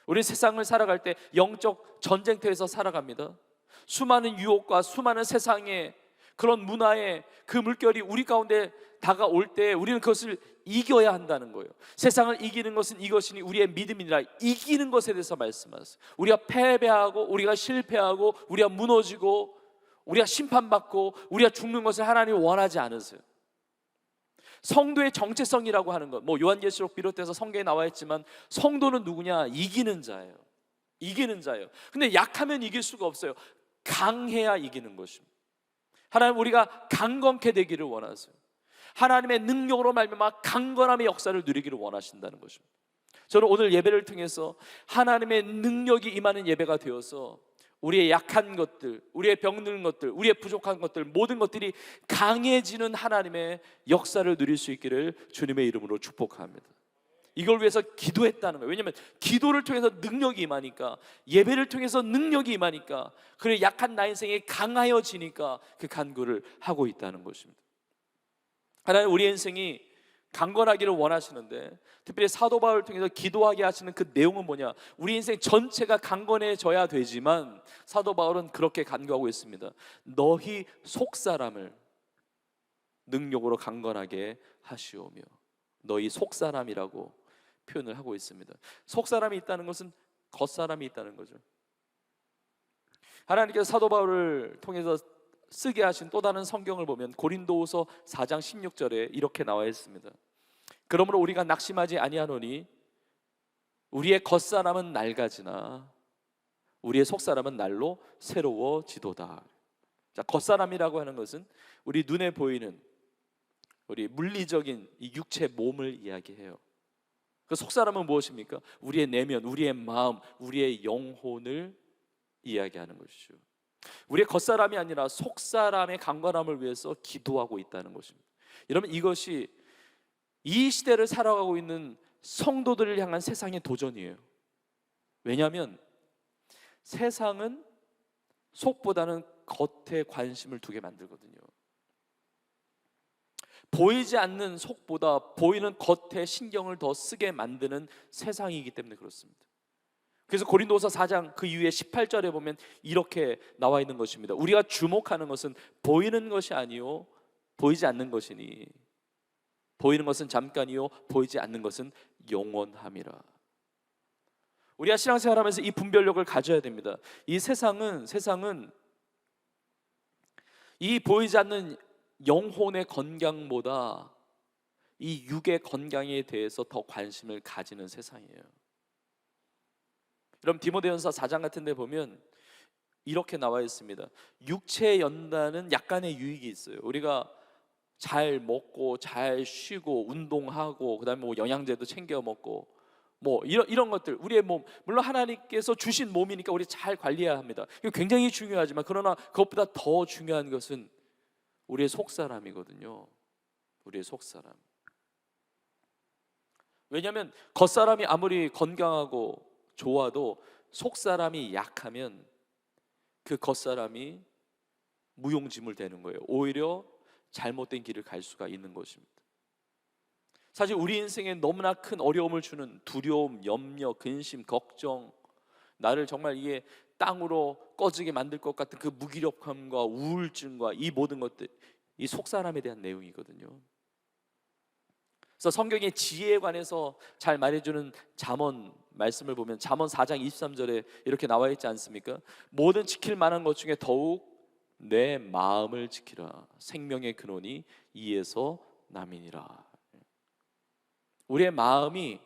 우리 세상을 살아갈 때 영적 전쟁터에서 살아갑니다. 수많은 유혹과 수많은 세상의 그런 문화의 그 물결이 우리 가운데 다가올 때 우리는 그것을 이겨야 한다는 거예요. 세상을 이기는 것은 이것이니 우리의 믿음이니라. 이기는 것에 대해서 말씀하세요. 우리가 패배하고 우리가 실패하고 우리가 무너지고 우리가 심판받고 우리가 죽는 것을 하나님이 원하지 않으세요. 성도의 정체성이라고 하는 것, 요한계시록 비롯해서 성경에 나와 있지만 성도는 누구냐? 이기는 자예요. 이기는 자예요. 근데 약하면 이길 수가 없어요. 강해야 이기는 것입니다. 하나님, 우리가 강건케 되기를 원하세요. 하나님의 능력으로 말미암아 강건함의 역사를 누리기를 원하신다는 것입니다. 저는 오늘 예배를 통해서 하나님의 능력이 임하는 예배가 되어서 우리의 약한 것들, 우리의 병든 것들, 우리의 부족한 것들, 모든 것들이 강해지는 하나님의 역사를 누릴 수 있기를 주님의 이름으로 축복합니다. 이걸 위해서 기도했다는 거예요. 왜냐하면 기도를 통해서 능력이 임하니까, 예배를 통해서 능력이 임하니까, 그래 약한 나 인생이 강하여지니까 그 간구를 하고 있다는 것입니다. 하나님, 우리 인생이 강건하기를 원하시는데 특별히 사도 바울을 통해서 기도하게 하시는 그 내용은 뭐냐? 우리 인생 전체가 강건해져야 되지만 사도 바울은 그렇게 간구하고 있습니다. 너희 속사람을 능력으로 강건하게 하시오며, 너희 속사람이라고 표현을 하고 있습니다. 속사람이 있다는 것은 겉사람이 있다는 거죠. 하나님께서 사도 바울을 통해서 쓰게 하신 또 다른 성경을 보면 고린도후서 4장 16절에 이렇게 나와 있습니다. 그러므로 우리가 낙심하지 아니하노니 우리의 겉사람은 낡아지나 우리의 속사람은 날로 새로워지도다. 자, 겉사람이라고 하는 것은 우리 눈에 보이는 우리 물리적인 이 육체 몸을 이야기해요. 그 속사람은 무엇입니까? 우리의 내면, 우리의 마음, 우리의 영혼을 이야기하는 것이죠. 우리의 겉사람이 아니라 속사람의 강건함을 위해서 기도하고 있다는 것입니다. 여러분, 이것이 이 시대를 살아가고 있는 성도들을 향한 세상의 도전이에요. 왜냐하면 세상은 속보다는 겉에 관심을 두게 만들거든요. 보이지 않는 속보다 보이는 겉에 신경을 더 쓰게 만드는 세상이기 때문에 그렇습니다. 그래서 고린도서 4장 그 이후에 18절에 보면 이렇게 나와 있는 것입니다. 우리가 주목하는 것은 보이는 것이 아니요 보이지 않는 것이니 보이는 것은 잠깐이요 보이지 않는 것은 영원함이라. 우리가 신앙생활하면서 이 분별력을 가져야 됩니다. 이 세상은 이 보이지 않는 영혼의 건강보다 이 육의 건강에 대해서 더 관심을 가지는 세상이에요. 여러분, 디모데전서 4장 같은 데 보면 이렇게 나와 있습니다. 육체의 연단은 약간의 유익이 있어요. 우리가 잘 먹고 잘 쉬고 운동하고 그다음에 영양제도 챙겨 먹고 이런 것들, 우리의 몸, 물론 하나님께서 주신 몸이니까 우리 잘 관리해야 합니다. 이거 굉장히 중요하지만 그러나 그것보다 더 중요한 것은 우리의 속사람이거든요. 우리의 속사람. 왜냐하면 겉사람이 아무리 건강하고 좋아도 속사람이 약하면 그 겉사람이 무용지물 되는 거예요. 오히려 잘못된 길을 갈 수가 있는 것입니다. 사실 우리 인생에 너무나 큰 어려움을 주는 두려움, 염려, 근심, 걱정, 나를 정말 이게 땅으로 꺼지게 만들 것 같은 그 무기력함과 우울증과 이 모든 것들, 이 속사람에 대한 내용이거든요. 그래서 성경의 지혜에 관해서 잘 말해주는 잠언 말씀을 보면 잠언 4장 23절에 이렇게 나와 있지 않습니까? 모든 지킬 만한 것 중에 더욱 내 마음을 지키라. 생명의 근원이 이에서 남이니라. 우리의 마음이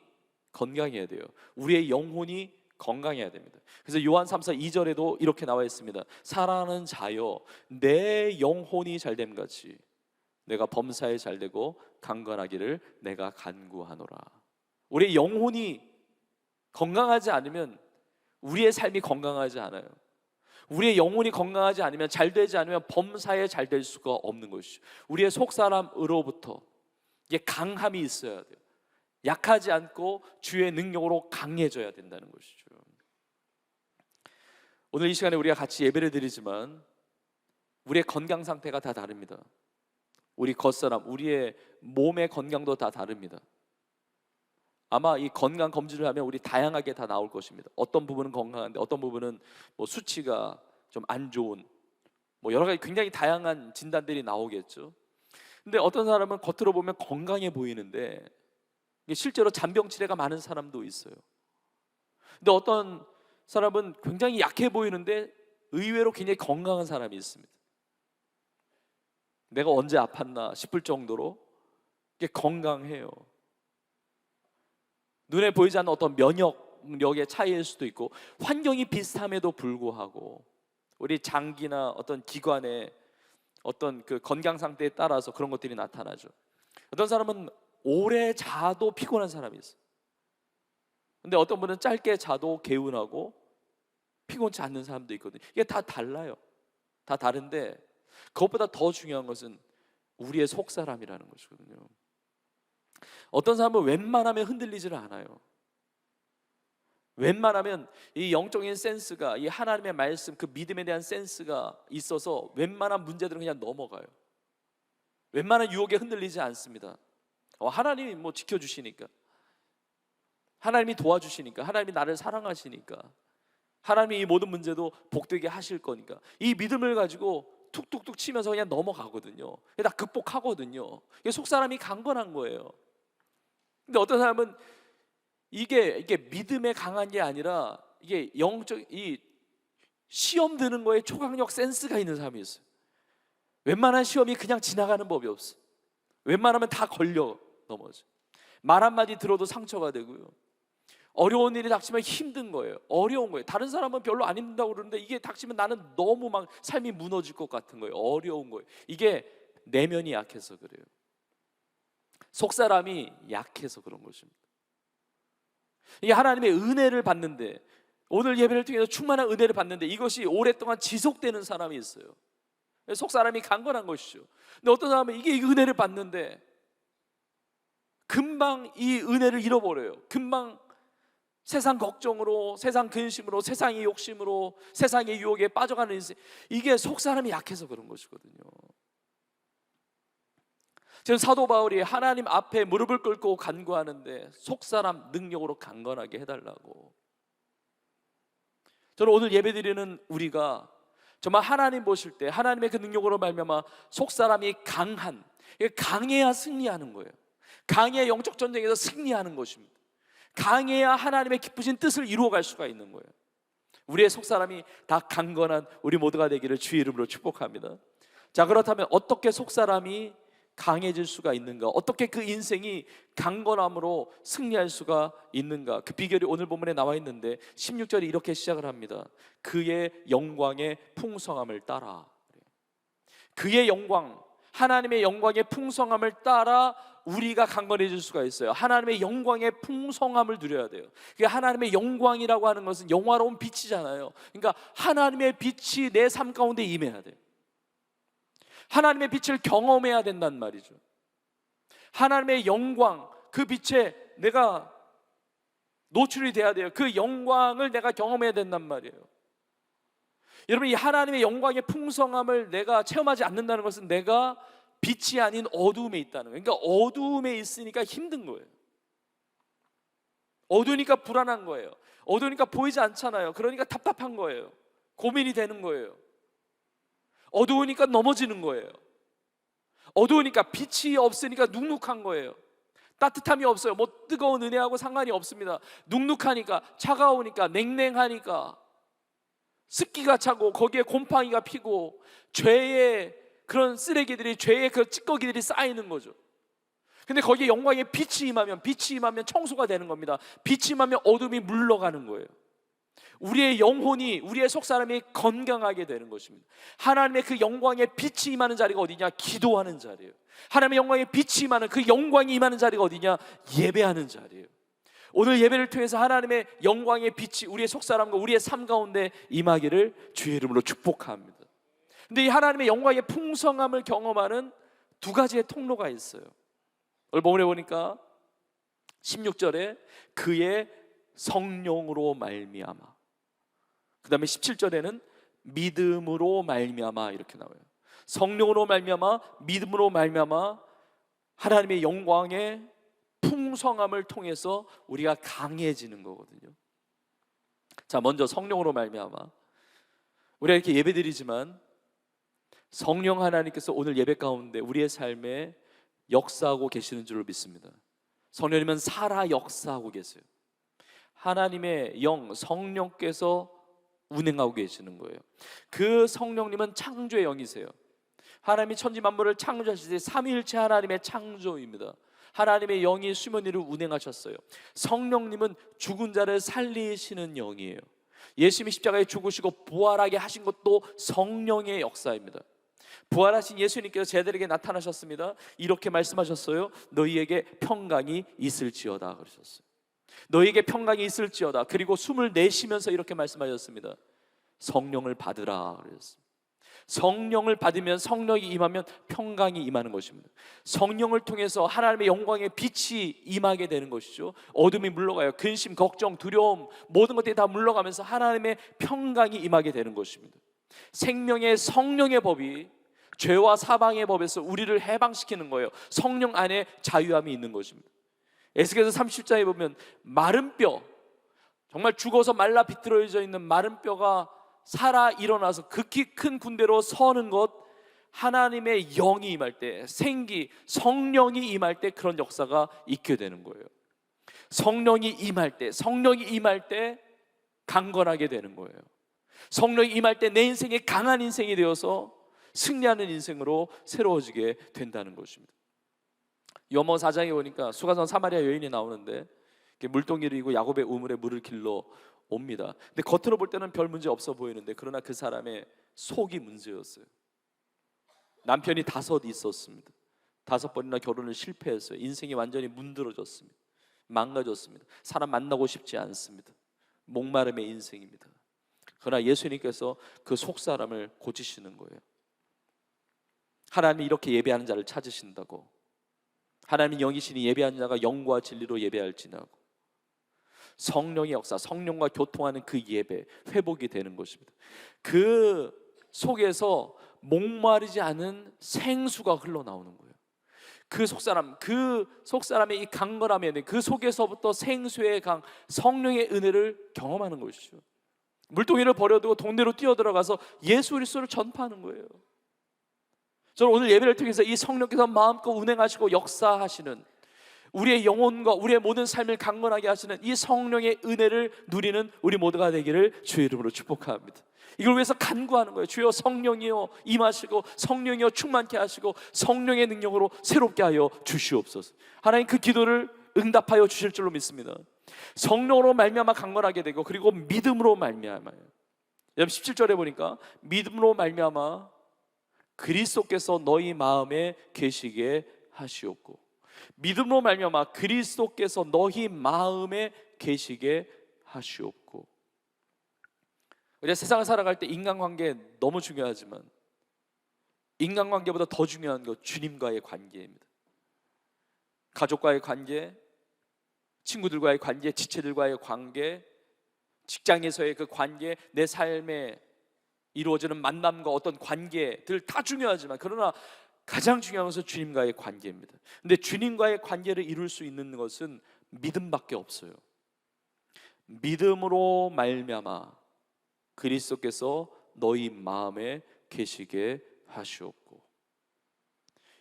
건강해야 돼요. 우리의 영혼이 건강해야 됩니다. 그래서 요한 3서 2절에도 이렇게 나와 있습니다. 사랑하는 자여, 내 영혼이 잘됨 같이 내가 범사에 잘되고 강건하기를 내가 간구하노라. 우리의 영혼이 건강하지 않으면 우리의 삶이 건강하지 않아요. 우리의 영혼이 건강하지 않으면, 잘되지 않으면 범사에 잘될 수가 없는 것이죠. 우리의 속사람으로부터 이게 강함이 있어야 돼요. 약하지 않고 주의 능력으로 강해져야 된다는 것이죠. 오늘 이 시간에 우리가 같이 예배를 드리지만 우리의 건강 상태가 다 다릅니다. 우리 겉사람, 우리의 몸의 건강도 다 다릅니다. 아마 이 건강 검진을 하면 우리 다양하게 다 나올 것입니다. 어떤 부분은 건강한데 어떤 부분은 뭐 수치가 좀 안 좋은, 뭐 여러 가지 굉장히 다양한 진단들이 나오겠죠. 근데 어떤 사람은 겉으로 보면 건강해 보이는데 실제로 잔병 치레가 많은 사람도 있어요. 근데 어떤 사람은 굉장히 약해 보이는데 의외로 굉장히 건강한 사람이 있습니다. 내가 언제 아팠나 싶을 정도로 이게 건강해요. 눈에 보이지 않는 어떤 면역력의 차이일 수도 있고, 환경이 비슷함에도 불구하고 우리 장기나 어떤 기관의 어떤 그 건강 상태에 따라서 그런 것들이 나타나죠. 어떤 사람은 오래 자도 피곤한 사람이 있어요. 근데 어떤 분은 짧게 자도 개운하고 피곤치 않는 사람도 있거든요. 이게 다 달라요. 다 다른데 그것보다 더 중요한 것은 우리의 속사람이라는 것이거든요. 어떤 사람은 웬만하면 흔들리지를 않아요. 웬만하면 이 영적인 센스가, 이 하나님의 말씀, 그 믿음에 대한 센스가 있어서 웬만한 문제들은 그냥 넘어가요. 웬만한 유혹에 흔들리지 않습니다. 하나님이 뭐 지켜주시니까, 하나님이 도와주시니까, 하나님이 나를 사랑하시니까, 하나님이 이 모든 문제도 복되게 하실 거니까, 이 믿음을 가지고 툭툭툭 치면서 그냥 넘어가거든요. 다 극복하거든요. 이게 속사람이 강건한 거예요. 근데 어떤 사람은 이게 믿음에 강한 게 아니라 이게 영적, 이 시험 드는 거에 초강력 센스가 있는 사람이 있어요. 웬만한 시험이 그냥 지나가는 법이 없어. 웬만하면 다 걸려 넘어져. 말 한마디 들어도 상처가 되고요. 어려운 일이 닥치면 힘든 거예요. 어려운 거예요. 다른 사람은 별로 안 힘든다고 그러는데 이게 닥치면 나는 너무 막 삶이 무너질 것 같은 거예요. 어려운 거예요. 이게 내면이 약해서 그래요. 속사람이 약해서 그런 것입니다. 이게 하나님의 은혜를 받는데, 오늘 예배를 통해서 충만한 은혜를 받는데 이것이 오랫동안 지속되는 사람이 있어요. 속사람이 강건한 것이죠. 근데 어떤 사람은 이게 은혜를 받는데 금방 이 은혜를 잃어버려요. 금방 세상 걱정으로, 세상 근심으로, 세상의 욕심으로, 세상의 유혹에 빠져가는 인생, 이게 속사람이 약해서 그런 것이거든요. 지금 사도 바울이 하나님 앞에 무릎을 꿇고 간구하는데 속사람 능력으로 강건하게 해달라고. 저는 오늘 예배드리는 우리가 정말 하나님 보실 때 하나님의 그 능력으로 말미암아 속사람이 강해야 승리하는 거예요. 강해야 영적 전쟁에서 승리하는 것입니다. 강해야 하나님의 기쁘신 뜻을 이루어갈 수가 있는 거예요. 우리의 속사람이 다 강건한 우리 모두가 되기를 주의 이름으로 축복합니다. 자, 그렇다면 어떻게 속사람이 강해질 수가 있는가? 어떻게 그 인생이 강건함으로 승리할 수가 있는가? 그 비결이 오늘 본문에 나와 있는데 16절이 이렇게 시작을 합니다. 그의 영광의 풍성함을 따라. 그의 영광, 하나님의 영광의 풍성함을 따라 우리가 강건해질 수가 있어요. 하나님의 영광의 풍성함을 누려야 돼요. 그게 하나님의 영광이라고 하는 것은 영화로운 빛이잖아요. 그러니까 하나님의 빛이 내 삶 가운데 임해야 돼요. 하나님의 빛을 경험해야 된단 말이죠. 하나님의 영광, 그 빛에 내가 노출이 돼야 돼요. 그 영광을 내가 경험해야 된단 말이에요. 여러분, 이 하나님의 영광의 풍성함을 내가 체험하지 않는다는 것은 내가 빛이 아닌 어두움에 있다는 거예요. 그러니까 어두움에 있으니까 힘든 거예요. 어두우니까 불안한 거예요. 어두우니까 보이지 않잖아요. 그러니까 답답한 거예요. 고민이 되는 거예요. 어두우니까 넘어지는 거예요. 어두우니까 빛이 없으니까 눅눅한 거예요. 따뜻함이 없어요. 뭐 뜨거운 은혜하고 상관이 없습니다. 눅눅하니까, 차가우니까, 냉랭하니까, 습기가 차고 거기에 곰팡이가 피고 죄의 그런 쓰레기들이, 죄의 그 찌꺼기들이 쌓이는 거죠. 근데 거기에 영광의 빛이 임하면 청소가 되는 겁니다. 빛이 임하면 어둠이 물러가는 거예요. 우리의 영혼이, 우리의 속사람이 건강하게 되는 것입니다. 하나님의 그 영광의 빛이 임하는 자리가 어디냐? 기도하는 자리예요. 하나님의 영광의 빛이 임하는, 그 영광이 임하는 자리가 어디냐? 예배하는 자리예요. 오늘 예배를 통해서 하나님의 영광의 빛이 우리의 속사람과 우리의 삶 가운데 임하기를 주의 이름으로 축복합니다. 근데 이 하나님의 영광의 풍성함을 경험하는 두 가지의 통로가 있어요. 오늘 본문에 보니까 16절에 그의 성령으로 말미암아, 그 다음에 17절에는 믿음으로 말미암아 이렇게 나와요. 성령으로 말미암아, 믿음으로 말미암아, 하나님의 영광의 풍성함을 통해서 우리가 강해지는 거거든요. 자, 먼저 성령으로 말미암아. 우리가 이렇게 예배드리지만 성령 하나님께서 오늘 예배 가운데 우리의 삶에 역사하고 계시는 줄로 믿습니다. 성령님은 살아 역사하고 계세요. 하나님의 영, 성령께서 운행하고 계시는 거예요. 그 성령님은 창조의 영이세요. 하나님이 천지 만물을 창조하실 때 삼위일체 하나님의 창조입니다. 하나님의 영이 수면 위를 운행하셨어요. 성령님은 죽은 자를 살리시는 영이에요. 예수님이 십자가에 죽으시고 부활하게 하신 것도 성령의 역사입니다. 부활하신 예수님께서 제자들에게 나타나셨습니다. 이렇게 말씀하셨어요. 너희에게 평강이 있을지어다 그러셨어요. 너희에게 평강이 있을지어다. 그리고 숨을 내쉬면서 이렇게 말씀하셨습니다. 성령을 받으라 그러셨습니다. 성령을 받으면, 성령이 임하면 평강이 임하는 것입니다. 성령을 통해서 하나님의 영광의 빛이 임하게 되는 것이죠. 어둠이 물러가요. 근심, 걱정, 두려움, 모든 것들이 다 물러가면서 하나님의 평강이 임하게 되는 것입니다. 생명의 성령의 법이 죄와 사방의 법에서 우리를 해방시키는 거예요. 성령 안에 자유함이 있는 것입니다. 에스겔서 30장에 보면 마른 뼈, 정말 죽어서 말라 비틀어져 있는 마른 뼈가 살아 일어나서 극히 큰 군대로 서는 것, 하나님의 영이 임할 때, 생기, 성령이 임할 때 그런 역사가 있게 되는 거예요. 성령이 임할 때 강건하게 되는 거예요. 성령이 임할 때 내 인생이 강한 인생이 되어서 승리하는 인생으로 새로워지게 된다는 것입니다. 요한복음 4장에 보니까 수가성 사마리아 여인이 나오는데 물동이를 이고 야곱의 우물에 물을 길러 옵니다. 근데 겉으로 볼 때는 별 문제 없어 보이는데 그러나 그 사람의 속이 문제였어요. 남편이 5 있었습니다. 5번이나 결혼을 실패했어요. 인생이 완전히 문드러졌습니다. 망가졌습니다. 사람 만나고 싶지 않습니다. 목마름의 인생입니다. 그러나 예수님께서 그 속사람을 고치시는 거예요. 하나님이 이렇게 예배하는 자를 찾으신다고. 하나님이 영이시니 예배하는 자가 영과 진리로 예배할지라고. 성령의 역사, 성령과 교통하는 그 예배, 회복이 되는 것입니다. 그 속에서 목마르지 않은 생수가 흘러나오는 거예요. 그 속사람의 이 강건함에 그 속에서부터 생수의 강, 성령의 은혜를 경험하는 것이죠. 물동이를 버려두고 동네로 뛰어들어가서 예수 그리스도를 전파하는 거예요. 저는 오늘 예배를 통해서 이 성령께서 마음껏 운행하시고 역사하시는, 우리의 영혼과 우리의 모든 삶을 강건하게 하시는 이 성령의 은혜를 누리는 우리 모두가 되기를 주의 이름으로 축복합니다. 이걸 위해서 간구하는 거예요. 주여 성령이여 임하시고, 성령이여 충만케 하시고, 성령의 능력으로 새롭게 하여 주시옵소서. 하나님 그 기도를 응답하여 주실 줄로 믿습니다. 성령으로 말미암아 강건하게 되고, 그리고 믿음으로 말미암아요. 여러분 17절에 보니까 믿음으로 말미암아 그리스도께서 너희 마음에 계시게 하시옵고, 믿음으로 말미암아 그리스도께서 너희 마음에 계시게 하시옵고. 우리가 세상을 살아갈 때 인간관계 너무 중요하지만 인간관계보다 더 중요한 것 주님과의 관계입니다. 가족과의 관계, 친구들과의 관계, 지체들과의 관계, 직장에서의 그 관계, 내 삶에 이루어지는 만남과 어떤 관계들 다 중요하지만 그러나 가장 중요한 것은 주님과의 관계입니다. 근데 주님과의 관계를 이룰 수 있는 것은 믿음밖에 없어요. 믿음으로 말미암아 그리스도께서 너희 마음에 계시게 하시옵고.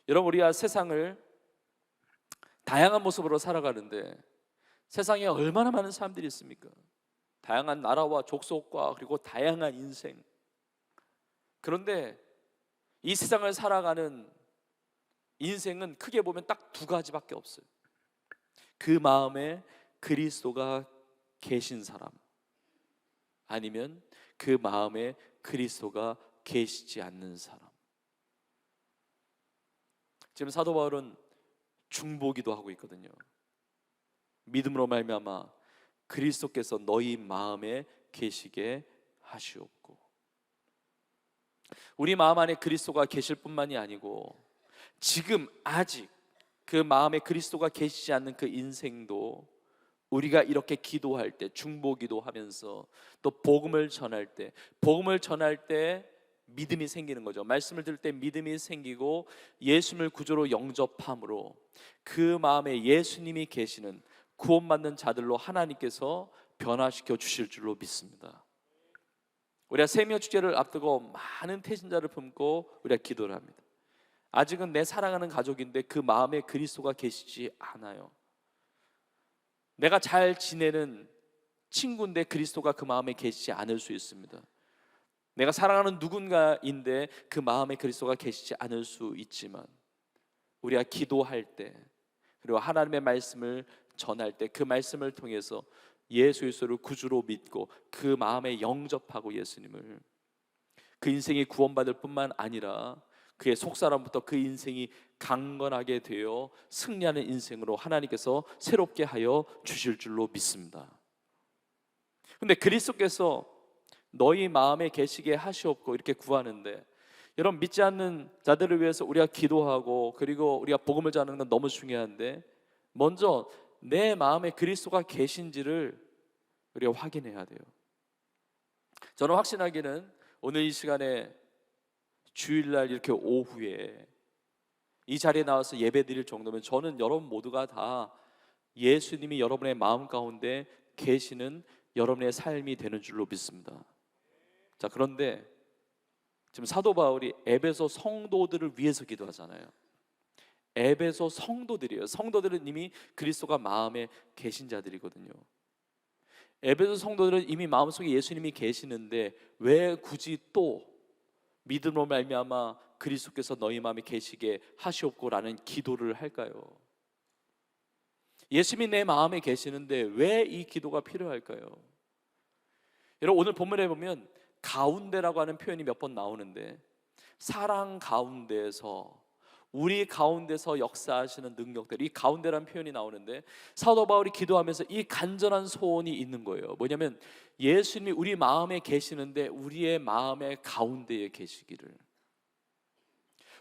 여러분, 우리가 세상을 다양한 모습으로 살아가는데 세상에 얼마나 많은 사람들이 있습니까? 다양한 나라와 족속과 그리고 다양한 인생. 그런데 이 세상을 살아가는 인생은 크게 보면 딱 두 가지밖에 없어요. 그 마음에 그리스도가 계신 사람, 아니면 그 마음에 그리스도가 계시지 않는 사람. 지금 사도 바울은 중보기도 하고 있거든요. 믿음으로 말미암아 그리스도께서 너희 마음에 계시게 하시옵고. 우리 마음 안에 그리스도가 계실 뿐만이 아니고 지금 아직 그 마음에 그리스도가 계시지 않는 그 인생도 우리가 이렇게 기도할 때, 중보기도 하면서 또 복음을 전할 때 믿음이 생기는 거죠. 말씀을 들을 때 믿음이 생기고 예수님을 구주로 영접함으로 그 마음에 예수님이 계시는 구원받는 자들로 하나님께서 변화시켜 주실 줄로 믿습니다. 우리가 생명축제를 앞두고 많은 태신자를 품고 우리가 기도를 합니다. 아직은 내 사랑하는 가족인데 그 마음에 그리스도가 계시지 않아요. 내가 잘 지내는 친구인데 그리스도가 그 마음에 계시지 않을 수 있습니다. 내가 사랑하는 누군가인데 그 마음에 그리스도가 계시지 않을 수 있지만 우리가 기도할 때 그리고 하나님의 말씀을 전할 때 그 말씀을 통해서 예수 그리스도를 구주로 믿고 그 마음에 영접하고 예수님을, 그 인생이 구원받을 뿐만 아니라 그의 속사람부터 그 인생이 강건하게 되어 승리하는 인생으로 하나님께서 새롭게 하여 주실 줄로 믿습니다. 근데 그리스도께서 너희 마음에 계시게 하시옵고 이렇게 구하는데, 여러분, 믿지 않는 자들을 위해서 우리가 기도하고 그리고 우리가 복음을 전하는 건 너무 중요한데 먼저 내 마음에 그리스도가 계신지를 우리가 확인해야 돼요. 저는 확신하기는 오늘 이 시간에 주일날 이렇게 오후에 이 자리에 나와서 예배드릴 정도면 저는 여러분 모두가 다 예수님이 여러분의 마음 가운데 계시는 여러분의 삶이 되는 줄로 믿습니다. 자, 그런데 지금 사도 바울이 에베소 성도들을 위해서 기도하잖아요. 에베소 성도들이에요. 성도들은 이미 그리스도가 마음에 계신 자들이거든요. 에베소 성도들은 이미 마음속에 예수님이 계시는데 왜 굳이 또 믿음으로 말미암아 그리스도께서 너희 마음에 계시게 하시옵고라는 기도를 할까요? 예수님이 내 마음에 계시는데 왜 이 기도가 필요할까요? 여러분, 오늘 본문에 보면 가운데라고 하는 표현이 몇 번 나오는데 사랑 가운데에서, 우리 가운데서 역사하시는 능력들, 이 가운데라는 표현이 나오는데 사도 바울이 기도하면서 이 간절한 소원이 있는 거예요. 뭐냐면 예수님이 우리 마음에 계시는데 우리의 마음의 가운데에 계시기를,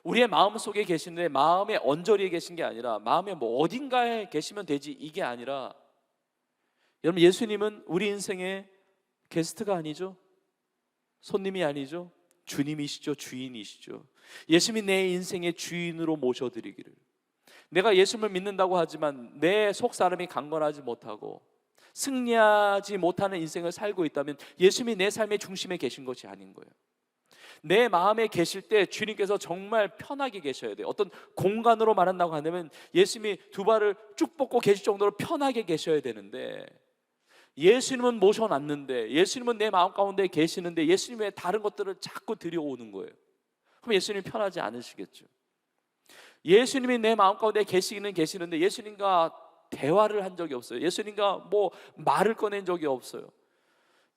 우리의 마음 속에 계시는데 마음의 언저리에 계신 게 아니라 마음의 뭐 어딘가에 계시면 되지, 이게 아니라, 여러분, 예수님은 우리 인생의 게스트가 아니죠. 손님이 아니죠. 주님이시죠. 주인이시죠. 예수님이 내 인생의 주인으로 모셔드리기를, 내가 예수님을 믿는다고 하지만 내 속사람이 강건하지 못하고 승리하지 못하는 인생을 살고 있다면 예수님이 내 삶의 중심에 계신 것이 아닌 거예요. 내 마음에 계실 때 주님께서 정말 편하게 계셔야 돼요. 어떤 공간으로 말한다고 하면 예수님이 두 발을 쭉 뻗고 계실 정도로 편하게 계셔야 되는데 예수님은 모셔놨는데, 예수님은 내 마음 가운데 계시는데 예수님의 다른 것들을 자꾸 들여오는 거예요. 그럼 예수님이 편하지 않으시겠죠. 예수님이 내 마음 가운데 계시는데 예수님과 대화를 한 적이 없어요. 예수님과 뭐 말을 꺼낸 적이 없어요.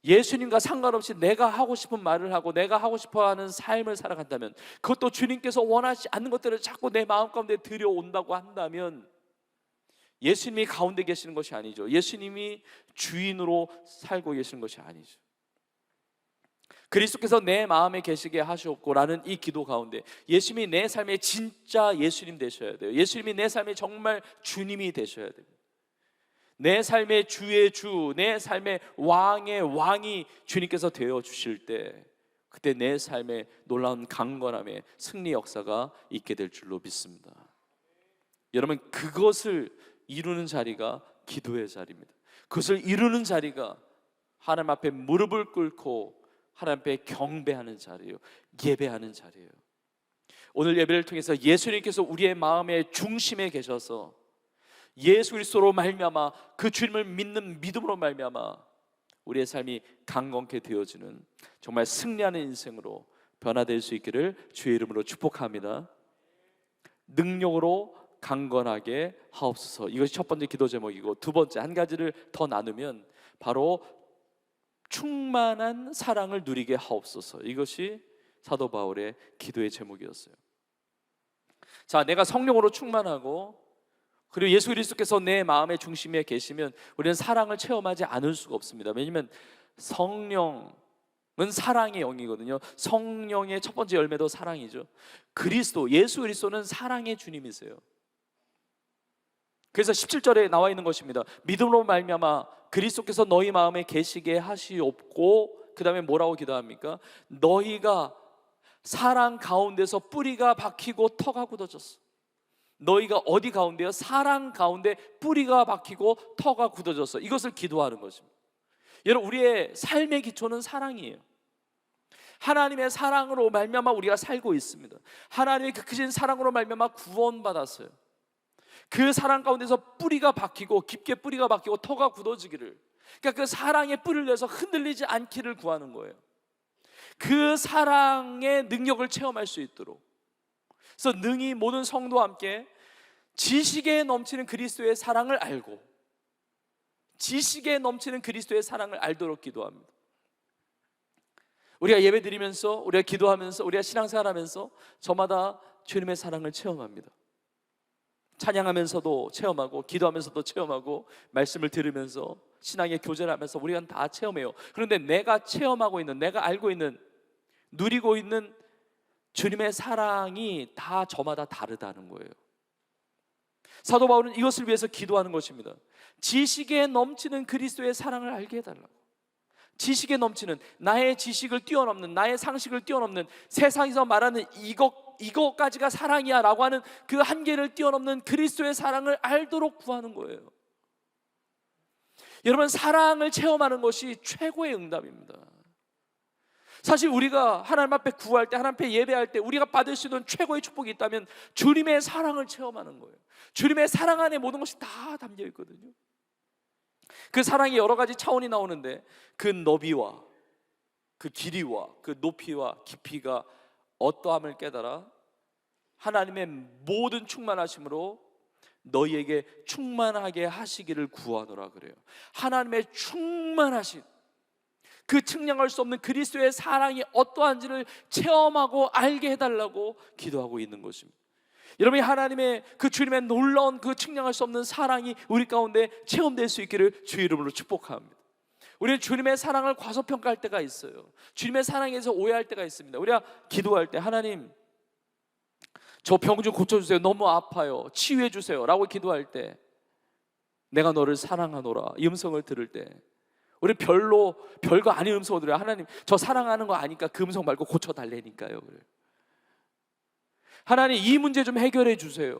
예수님과 상관없이 내가 하고 싶은 말을 하고 내가 하고 싶어하는 삶을 살아간다면, 그것도 주님께서 원하지 않는 것들을 자꾸 내 마음 가운데 들여온다고 한다면 예수님이 가운데 계시는 것이 아니죠. 예수님이 주인으로 살고 계시는 것이 아니죠. 그리스도께서 내 마음에 계시게 하시옵고라는 이 기도 가운데 예수님이 내 삶의 진짜 예수님 되셔야 돼요. 예수님이 내 삶의 정말 주님이 되셔야 됩니다. 내 삶의 주의 주, 내 삶의 왕의 왕이 주님께서 되어 주실 때, 그때 내 삶에 놀라운 강건함의 승리 역사가 있게 될 줄로 믿습니다. 여러분, 그것을 이루는 자리가 기도의 자리입니다. 그것을 이루는 자리가 하나님 앞에 무릎을 꿇고 하나님 앞에 경배하는 자리예요. 예배하는 자리예요. 오늘 예배를 통해서 예수님께서 우리의 마음의 중심에 계셔서 예수 그리스도로 말미암아 그 주님을 믿는 믿음으로 말미암아 우리의 삶이 강건케 되어지는 정말 승리하는 인생으로 변화될 수 있기를 주의 이름으로 축복합니다. 능력으로 강건하게 하옵소서. 이것이 첫 번째 기도 제목이고, 두 번째, 한 가지를 더 나누면 바로 충만한 사랑을 누리게 하옵소서. 이것이 사도 바울의 기도의 제목이었어요. 자, 내가 성령으로 충만하고 그리고 예수 그리스도께서 내 마음의 중심에 계시면 우리는 사랑을 체험하지 않을 수가 없습니다. 왜냐하면 성령은 사랑의 영이거든요. 성령의 첫 번째 열매도 사랑이죠. 그리스도, 예수 그리스도는 사랑의 주님이세요. 그래서 17절에 나와 있는 것입니다. 믿음으로 말미암아 그리스도께서 너희 마음에 계시게 하시옵고, 그 다음에 뭐라고 기도합니까? 너희가 사랑 가운데서 뿌리가 박히고 터가 굳어졌어. 너희가 어디 가운데요? 사랑 가운데 뿌리가 박히고 터가 굳어졌어. 이것을 기도하는 것입니다. 여러분, 우리의 삶의 기초는 사랑이에요. 하나님의 사랑으로 말미암아 우리가 살고 있습니다. 하나님의 그 크신 사랑으로 말미암아 구원받았어요. 그 사랑 가운데서 뿌리가 박히고, 깊게 뿌리가 박히고 터가 굳어지기를, 그러니까 그 사랑의 뿌리를 내서 흔들리지 않기를 구하는 거예요. 그 사랑의 능력을 체험할 수 있도록. 그래서 능히 모든 성도와 함께 지식에 넘치는 그리스도의 사랑을 알고, 지식에 넘치는 그리스도의 사랑을 알도록 기도합니다. 우리가 예배드리면서, 우리가 기도하면서, 우리가 신앙생활하면서 저마다 주님의 사랑을 체험합니다. 찬양하면서도 체험하고, 기도하면서도 체험하고, 말씀을 들으면서 신앙의 교제를 하면서 우리가 다 체험해요. 그런데 내가 체험하고 있는, 내가 알고 있는, 누리고 있는 주님의 사랑이 다 저마다 다르다는 거예요. 사도 바울은 이것을 위해서 기도하는 것입니다. 지식에 넘치는 그리스도의 사랑을 알게 해달라고. 지식에 넘치는, 나의 지식을 뛰어넘는, 나의 상식을 뛰어넘는, 세상에서 말하는 이것까지가 사랑이야 라고 하는 그 한계를 뛰어넘는 그리스도의 사랑을 알도록 구하는 거예요. 여러분, 사랑을 체험하는 것이 최고의 응답입니다. 사실 우리가 하나님 앞에 구할 때, 하나님 앞에 예배할 때 우리가 받을 수 있는 최고의 축복이 있다면 주님의 사랑을 체험하는 거예요. 주님의 사랑 안에 모든 것이 다 담겨 있거든요. 그 사랑이 여러 가지 차원이 나오는데, 그 너비와 그 길이와 그 높이와 깊이가 어떠함을 깨달아 하나님의 모든 충만하심으로 너희에게 충만하게 하시기를 구하노라 그래요. 하나님의 충만하신, 그 측량할 수 없는 그리스도의 사랑이 어떠한지를 체험하고 알게 해달라고 기도하고 있는 것입니다. 여러분이 하나님의 그 주님의 놀라운 그 측량할 수 없는 사랑이 우리 가운데 체험될 수 있기를 주의 이름으로 축복합니다. 우리는 주님의 사랑을 과소평가할 때가 있어요. 주님의 사랑에서 오해할 때가 있습니다. 우리가 기도할 때, 하나님 저 병 좀 고쳐주세요, 너무 아파요, 치유해 주세요 라고 기도할 때, 내가 너를 사랑하노라 이 음성을 들을 때 우리 별거 아닌 음성을 들어요. 하나님 저 사랑하는 거 아니까 그 음성 말고 고쳐달라니까요. 그래. 하나님 이 문제 좀 해결해 주세요.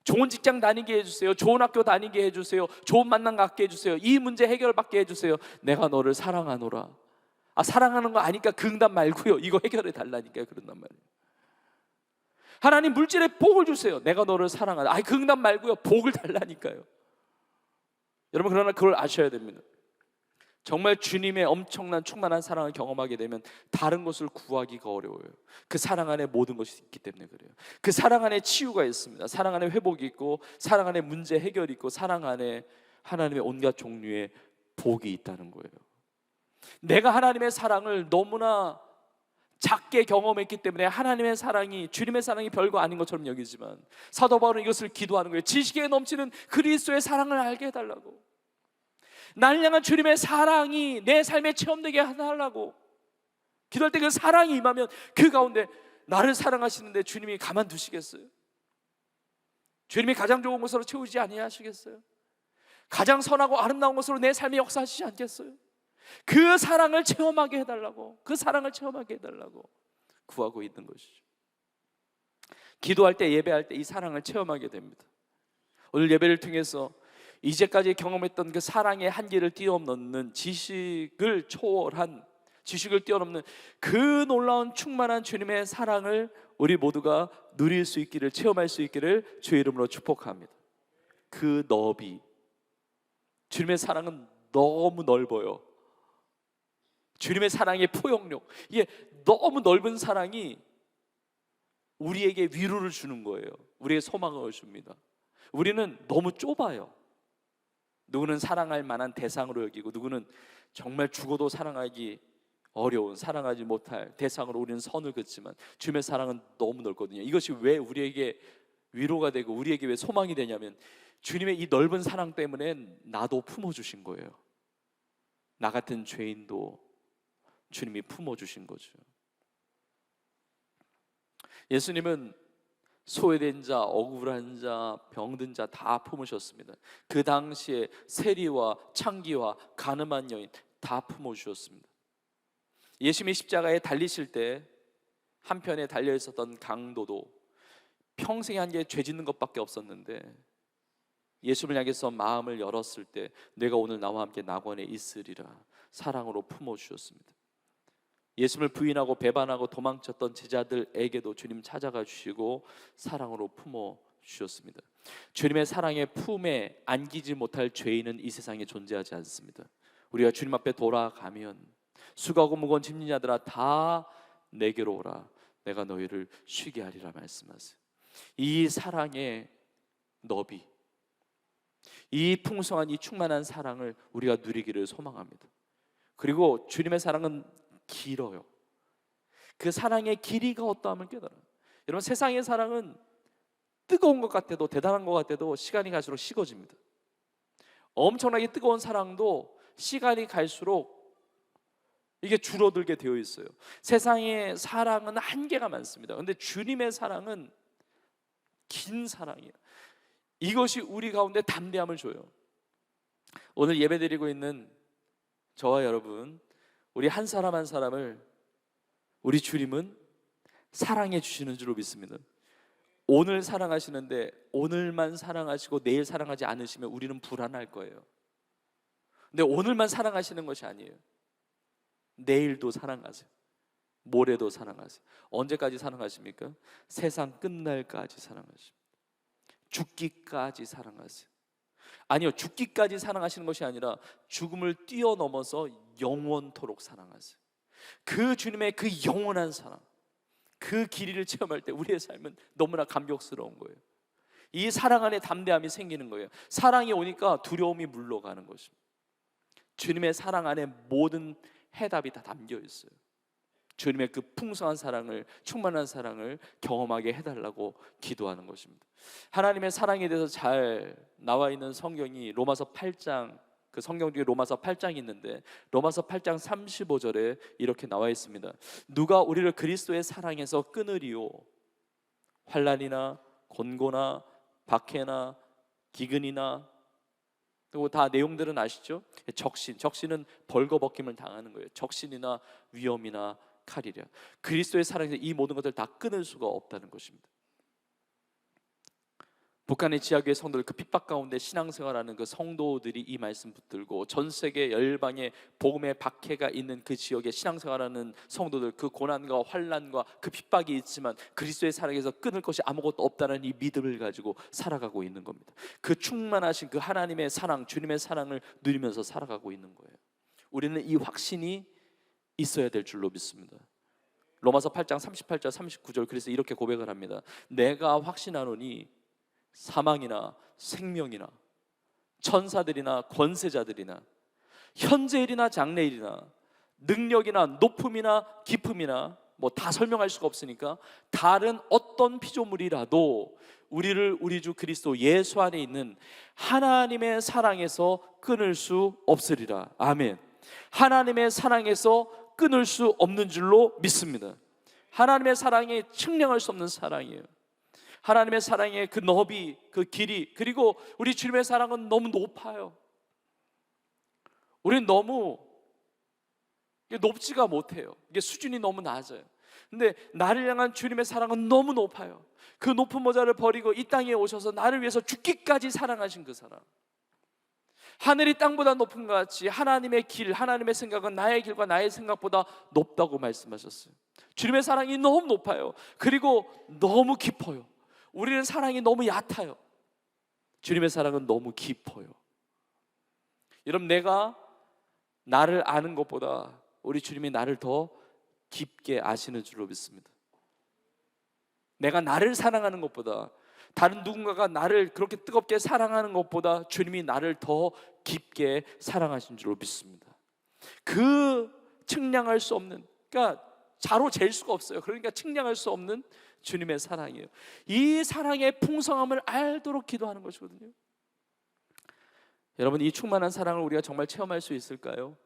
좋은 직장 다니게 해주세요. 좋은 학교 다니게 해주세요. 좋은 만남 갖게 해주세요. 이 문제 해결받게 해주세요. 내가 너를 사랑하노라. 사랑하는 거 아니까 그 응답 말고요, 이거 해결해 달라니까요. 그런단 말이에요. 하나님 물질에 복을 주세요. 내가 너를 사랑하노라. 그 응답 말고요, 복을 달라니까요. 여러분, 그러나 그걸 아셔야 됩니다. 정말 주님의 엄청난 충만한 사랑을 경험하게 되면 다른 것을 구하기가 어려워요. 그 사랑 안에 모든 것이 있기 때문에 그래요. 그 사랑 안에 치유가 있습니다. 사랑 안에 회복이 있고, 사랑 안에 문제 해결이 있고, 사랑 안에 하나님의 온갖 종류의 복이 있다는 거예요. 내가 하나님의 사랑을 너무나 작게 경험했기 때문에 하나님의 사랑이, 주님의 사랑이 별거 아닌 것처럼 여기지만 사도 바울은 이것을 기도하는 거예요. 지식에 넘치는 그리스도의 사랑을 알게 해달라고. 나를 향한 주님의 사랑이 내 삶에 체험되게 해달라고 기도할 때 그 사랑이 임하면 그 가운데 나를 사랑하시는데 주님이 가만두시겠어요? 주님이 가장 좋은 것으로 채우지 아니하시겠어요? 가장 선하고 아름다운 것으로 내 삶에 역사하시지 않겠어요? 그 사랑을 체험하게 해달라고, 그 사랑을 체험하게 해달라고 구하고 있는 것이죠. 기도할 때, 예배할 때 이 사랑을 체험하게 됩니다. 오늘 예배를 통해서 이제까지 경험했던 그 사랑의 한계를 뛰어넘는, 지식을 초월한, 지식을 뛰어넘는 그 놀라운 충만한 주님의 사랑을 우리 모두가 누릴 수 있기를, 체험할 수 있기를 주의 이름으로 축복합니다. 그 너비, 주님의 사랑은 너무 넓어요. 주님의 사랑의 포용력, 이게 너무 넓은 사랑이 우리에게 위로를 주는 거예요. 우리에게 소망을 줍니다. 우리는 너무 좁아요. 누구는 사랑할 만한 대상으로 여기고, 누구는 정말 죽어도 사랑하기 어려운, 사랑하지 못할 대상으로 우리는 선을 긋지만 주님의 사랑은 너무 넓거든요. 이것이 왜 우리에게 위로가 되고 우리에게 왜 소망이 되냐면, 주님의 이 넓은 사랑 때문에 나도 품어주신 거예요. 나 같은 죄인도 주님이 품어주신 거죠. 예수님은 소외된 자, 억울한 자, 병든 자 다 품으셨습니다. 그 당시에 세리와 창기와 가늠한 여인 다 품어주셨습니다. 예수님이 십자가에 달리실 때 한편에 달려 있었던 강도도 평생에 한 게 죄 짓는 것밖에 없었는데, 예수님을 향해서 마음을 열었을 때 내가 오늘 나와 함께 낙원에 있으리라 사랑으로 품어주셨습니다. 예수님을 부인하고 배반하고 도망쳤던 제자들에게도 주님 찾아가 주시고 사랑으로 품어주셨습니다. 주님의 사랑의 품에 안기지 못할 죄인은 이 세상에 존재하지 않습니다. 우리가 주님 앞에 돌아가면 수고하고 무거운 짐진 자들아 다 내게로 오라, 내가 너희를 쉬게 하리라 말씀하세요. 이 사랑의 너비, 이 풍성한, 이 충만한 사랑을 우리가 누리기를 소망합니다. 그리고 주님의 사랑은 길어요. 그 사랑의 길이가 어떠함을 깨달아요. 여러분, 세상의 사랑은 뜨거운 것 같아도, 대단한 것 같아도 시간이 갈수록 식어집니다. 엄청나게 뜨거운 사랑도 시간이 갈수록 이게 줄어들게 되어 있어요. 세상의 사랑은 한계가 많습니다. 그런데 주님의 사랑은 긴 사랑이에요. 이것이 우리 가운데 담대함을 줘요. 오늘 예배드리고 있는 저와 여러분, 우리 한 사람 한 사람을 우리 주님은 사랑해 주시는 줄로 믿습니다. 오늘 사랑하시는데 오늘만 사랑하시고 내일 사랑하지 않으시면 우리는 불안할 거예요. 근데 오늘만 사랑하시는 것이 아니에요. 내일도 사랑하세요. 모레도 사랑하세요. 언제까지 사랑하십니까? 세상 끝날까지 사랑하십니다. 죽기까지 사랑하세요. 아니요, 죽기까지 사랑하시는 것이 아니라 죽음을 뛰어넘어서 영원토록 사랑하세요. 그 주님의 그 영원한 사랑, 그 길이를 체험할 때 우리의 삶은 너무나 감격스러운 거예요. 이 사랑 안에 담대함이 생기는 거예요. 사랑이 오니까 두려움이 물러가는 것입니다. 주님의 사랑 안에 모든 해답이 다 담겨 있어요. 주님의 그 풍성한 사랑을, 충만한 사랑을 경험하게 해달라고 기도하는 것입니다. 하나님의 사랑에 대해서 잘 나와 있는 성경이 로마서 8장, 그 성경 중에 로마서 8장이 있는데 로마서 8장 35절에 이렇게 나와 있습니다. 누가 우리를 그리스도의 사랑에서 끊으리요? 환난이나 곤고나 박해나 기근이나, 그리고 다 내용들은 아시죠? 적신은 벌거벗김을 당하는 거예요. 적신이나 위험이나 칼이랴. 그리스도의 사랑에서 이 모든 것들 다 끊을 수가 없다는 것입니다. 북한의 지하교회 성도들, 그 핍박 가운데 신앙생활하는 그 성도들이 이 말씀 붙들고 전 세계 열방의 복음의 박해가 있는 그 지역에 신앙생활하는 성도들, 그 고난과 환난과 그 핍박이 있지만 그리스도의 사랑에서 끊을 것이 아무것도 없다는 이 믿음을 가지고 살아가고 있는 겁니다. 그 충만하신 그 하나님의 사랑, 주님의 사랑을 누리면서 살아가고 있는 거예요. 우리는 이 확신이 있어야 될 줄로 믿습니다. 로마서 8장 38절 39절 그래서 이렇게 고백을 합니다. 내가 확신하노니 사망이나 생명이나 천사들이나 권세자들이나 현재일이나 장래일이나 능력이나 높음이나 깊음이나 뭐 다 설명할 수가 없으니까 다른 어떤 피조물이라도 우리를 우리 주 그리스도 예수 안에 있는 하나님의 사랑에서 끊을 수 없으리라. 아멘. 하나님의 사랑에서 끊을 수 없는 줄로 믿습니다. 하나님의 사랑이 측량할 수 없는 사랑이에요. 하나님의 사랑의 그 너비, 그 길이, 그리고 우리 주님의 사랑은 너무 높아요. 우리는 너무 높지가 못해요. 이게 수준이 너무 낮아요. 근데 나를 향한 주님의 사랑은 너무 높아요. 그 높은 모자를 버리고 이 땅에 오셔서 나를 위해서 죽기까지 사랑하신 그 사랑. 하늘이 땅보다 높은 것 같이 하나님의 길, 하나님의 생각은 나의 길과 나의 생각보다 높다고 말씀하셨어요. 주님의 사랑이 너무 높아요. 그리고 너무 깊어요. 우리는 사랑이 너무 얕아요. 주님의 사랑은 너무 깊어요. 여러분, 내가 나를 아는 것보다 우리 주님이 나를 더 깊게 아시는 줄로 믿습니다. 내가 나를 사랑하는 것보다, 다른 누군가가 나를 그렇게 뜨겁게 사랑하는 것보다 주님이 나를 더 깊게 사랑하신 줄로 믿습니다. 그 측량할 수 없는, 그러니까 자로 잴 수가 없어요. 그러니까 측량할 수 없는 주님의 사랑이에요. 이 사랑의 풍성함을 알도록 기도하는 것이거든요. 여러분, 이 충만한 사랑을 우리가 정말 체험할 수 있을까요?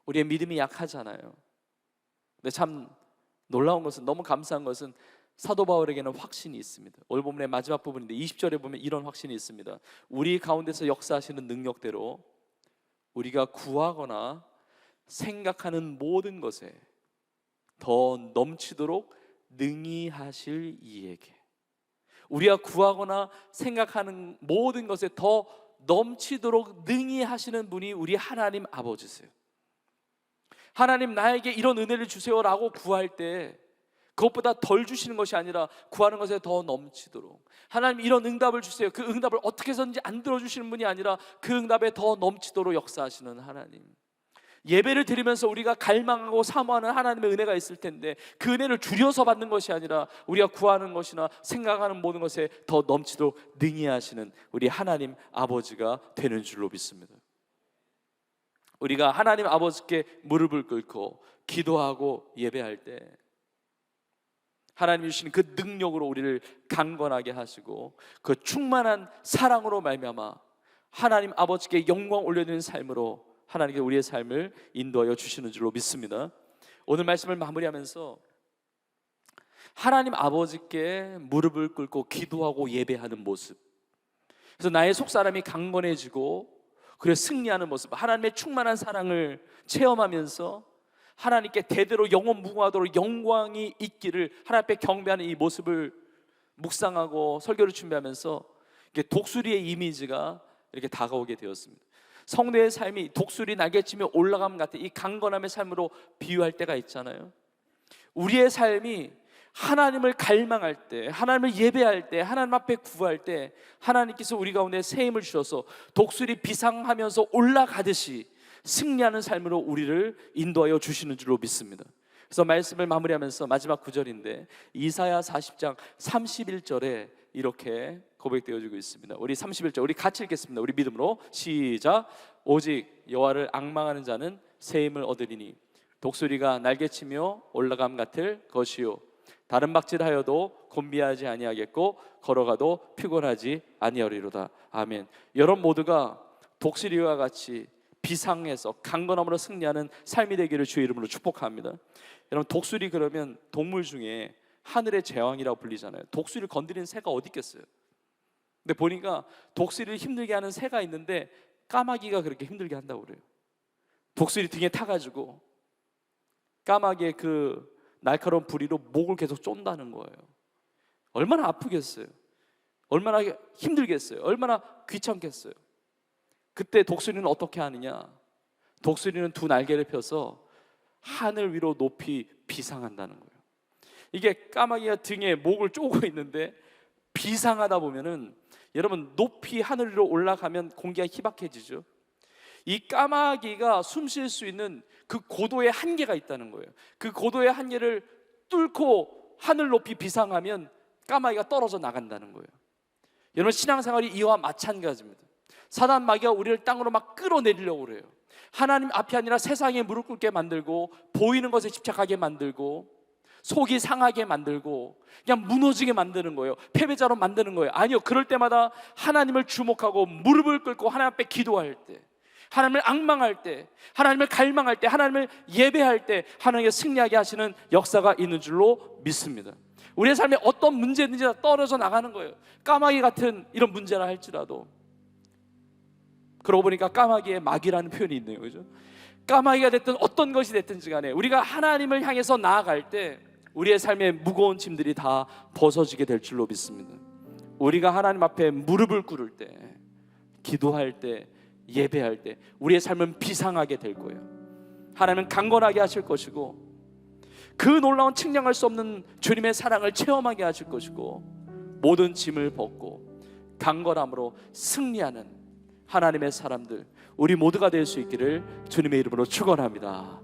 우리의 믿음이 약하잖아요. 근데 참 놀라운 것은, 너무 감사한 것은 사도 바울에게는 확신이 있습니다. 오늘 본문의 마지막 부분인데 20절에 보면 이런 확신이 있습니다. 우리 가운데서 역사하시는 능력대로 우리가 구하거나 생각하는 모든 것에 더 넘치도록 능히 하실 이에게. 우리가 구하거나 생각하는 모든 것에 더 넘치도록 능히 하시는 분이 우리 하나님 아버지세요. 하나님, 나에게 이런 은혜를 주세요라고 구할 때 그것보다 덜 주시는 것이 아니라 구하는 것에 더 넘치도록, 하나님 이런 응답을 주세요, 그 응답을 어떻게 해서든지 안 들어주시는 분이 아니라 그 응답에 더 넘치도록 역사하시는 하나님. 예배를 드리면서 우리가 갈망하고 사모하는 하나님의 은혜가 있을 텐데 그 은혜를 줄여서 받는 것이 아니라 우리가 구하는 것이나 생각하는 모든 것에 더 넘치도록 능히 하시는 우리 하나님 아버지가 되는 줄로 믿습니다. 우리가 하나님 아버지께 무릎을 꿇고 기도하고 예배할 때 하나님이 주시는 그 능력으로 우리를 강건하게 하시고 그 충만한 사랑으로 말미암아 하나님 아버지께 영광 올려드리는 삶으로 하나님께 우리의 삶을 인도하여 주시는 줄로 믿습니다. 오늘 말씀을 마무리하면서 하나님 아버지께 무릎을 꿇고 기도하고 예배하는 모습, 그래서 나의 속사람이 강건해지고 그래 승리하는 모습, 하나님의 충만한 사랑을 체험하면서 하나님께 대대로 영원 무궁하도록 영광이 있기를 하나님 앞에 경배하는 이 모습을 묵상하고 설교를 준비하면서 독수리의 이미지가 이렇게 다가오게 되었습니다. 성도의 삶이 독수리 날개치며 올라감 같은 이 강건함의 삶으로 비유할 때가 있잖아요. 우리의 삶이 하나님을 갈망할 때, 하나님을 예배할 때, 하나님 앞에 구할 때 하나님께서 우리 가운데 새 힘을 주셔서 독수리 비상하면서 올라가듯이 승리하는 삶으로 우리를 인도하여 주시는 줄로 믿습니다. 그래서 말씀을 마무리하면서 마지막 구절인데 이사야 40장 31절에 이렇게 고백되어지고 있습니다. 우리 31절 우리 같이 읽겠습니다. 우리 믿음으로 시작. 오직 여호와를 앙망하는 자는 새 힘을 얻으리니 독수리가 날개치며 올라감 같을 것이요 다른 박질하여도 곤비하지 아니하겠고 걸어가도 피곤하지 아니하리로다. 아멘. 여러분 모두가 독수리와 같이 비상해서 강건함으로 승리하는 삶이 되기를 주의 이름으로 축복합니다. 여러분, 독수리 그러면 동물 중에 하늘의 제왕이라고 불리잖아요. 독수리를 건드리는 새가 어디 있겠어요? 근데 보니까 독수리를 힘들게 하는 새가 있는데 까마귀가 그렇게 힘들게 한다고 그래요. 독수리 등에 타가지고 까마귀의 그 날카로운 부리로 목을 계속 쫀다는 거예요. 얼마나 아프겠어요? 얼마나 힘들겠어요? 얼마나 귀찮겠어요? 그때 독수리는 어떻게 하느냐? 독수리는 두 날개를 펴서 하늘 위로 높이 비상한다는 거예요. 이게 까마귀가 등에 목을 쪼고 있는데 비상하다 보면은 여러분 높이 하늘 위로 올라가면 공기가 희박해지죠. 이 까마귀가 숨 쉴 수 있는 그 고도의 한계가 있다는 거예요. 그 고도의 한계를 뚫고 하늘 높이 비상하면 까마귀가 떨어져 나간다는 거예요. 여러분 신앙생활이 이와 마찬가지입니다. 사단 마귀가 우리를 땅으로 막 끌어내리려고 그래요. 하나님 앞이 아니라 세상에 무릎 꿇게 만들고 보이는 것에 집착하게 만들고 속이 상하게 만들고 그냥 무너지게 만드는 거예요. 패배자로 만드는 거예요. 아니요, 그럴 때마다 하나님을 주목하고 무릎을 꿇고 하나님 앞에 기도할 때, 하나님을 앙망할 때, 하나님을 갈망할 때, 하나님을 예배할 때 하나님께 승리하게 하시는 역사가 있는 줄로 믿습니다. 우리의 삶에 어떤 문제든지 다 떨어져 나가는 거예요. 까마귀 같은 이런 문제라 할지라도 그러고 보니까 까마귀의 마귀라는 표현이 있네요, 그죠? 까마귀가 됐든 어떤 것이 됐든지 간에 우리가 하나님을 향해서 나아갈 때 우리의 삶의 무거운 짐들이 다 벗어지게 될 줄로 믿습니다. 우리가 하나님 앞에 무릎을 꿇을 때, 기도할 때, 예배할 때 우리의 삶은 비상하게 될 거예요. 하나님은 강건하게 하실 것이고 그 놀라운 측량할 수 없는 주님의 사랑을 체험하게 하실 것이고 모든 짐을 벗고 강건함으로 승리하는 하나님의 사람들 우리 모두가 될 수 있기를 주님의 이름으로 축원합니다.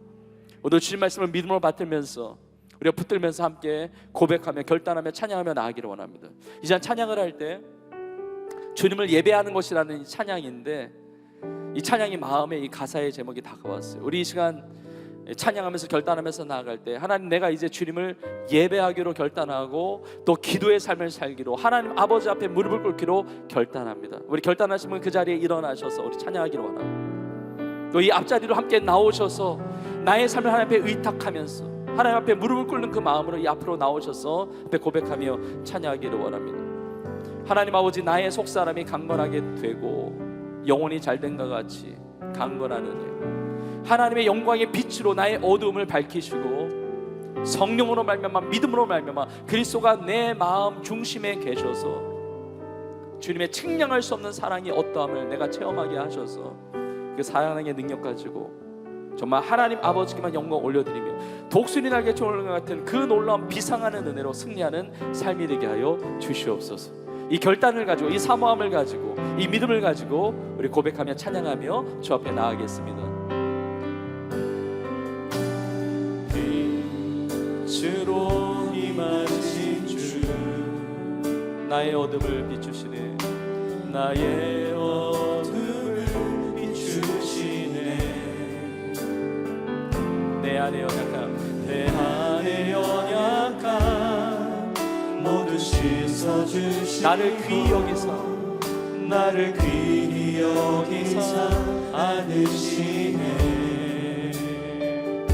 오늘 주님 말씀을 믿음으로 받들면서 우리가 붙들면서 함께 고백하며 결단하며 찬양하며 나아가기를 원합니다. 이제 찬양을 할 때 주님을 예배하는 것이라는 이 찬양인데 이 찬양이 마음에 이 가사의 제목이 다가왔어요. 우리 이 시간 찬양하면서 결단하면서 나아갈 때 하나님 내가 이제 주님을 예배하기로 결단하고 또 기도의 삶을 살기로 하나님 아버지 앞에 무릎을 꿇기로 결단합니다. 우리 결단하시면 그 자리에 일어나셔서 우리 찬양하기로 원합니다. 또 이 앞자리로 함께 나오셔서 나의 삶을 하나님 앞에 의탁하면서 하나님 앞에 무릎을 꿇는 그 마음으로 이 앞으로 나오셔서 앞에 고백하며 찬양하기를 원합니다. 하나님 아버지 나의 속사람이 강건하게 되고 영혼이 잘된 것 같이 강건한 은혜 하나님의 영광의 빛으로 나의 어두움을 밝히시고 성령으로 말미암아 믿음으로 말미암아 그리스도가 내 마음 중심에 계셔서 주님의 측량할 수 없는 사랑이 어떠함을 내가 체험하게 하셔서 그 사랑의 능력 가지고 정말 하나님 아버지께만 영광 올려드리며 독수리 날개 조는 것 같은 그 놀라운 비상하는 은혜로 승리하는 삶이 되게 하여 주시옵소서. 이 결단을 가지고 이 사모함을 가지고 이 믿음을 가지고 우리 고백하며 찬양하며 주 앞에 나아가겠습니다. 빛으로 임하신 주 나의 어둠을 비추시네 나의 어둠을 비추시네 내 안에 연약함 내 안에 연약함 모두 씻어주시네 나를 귀히 여기사 안으시네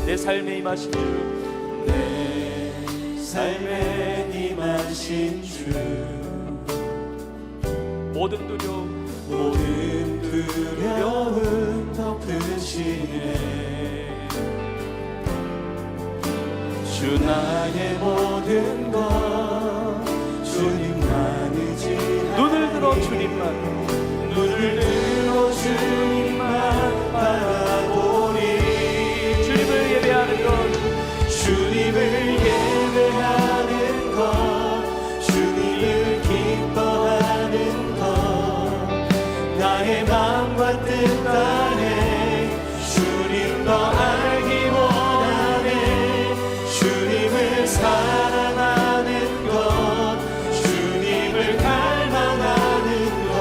내 삶에 임하신 주 내 삶에 임하신 주 모든 두려움 덮으시네 주 나의 모든 것 주님만 의지하네 눈을 들어 주님만 바라보니 주님을 예배하는 것 주님을 기뻐하는 것 나의 마음과 뜻 안에 주님 너 알기 원하네 주님을 사랑하는 것 주님을 갈망하는 것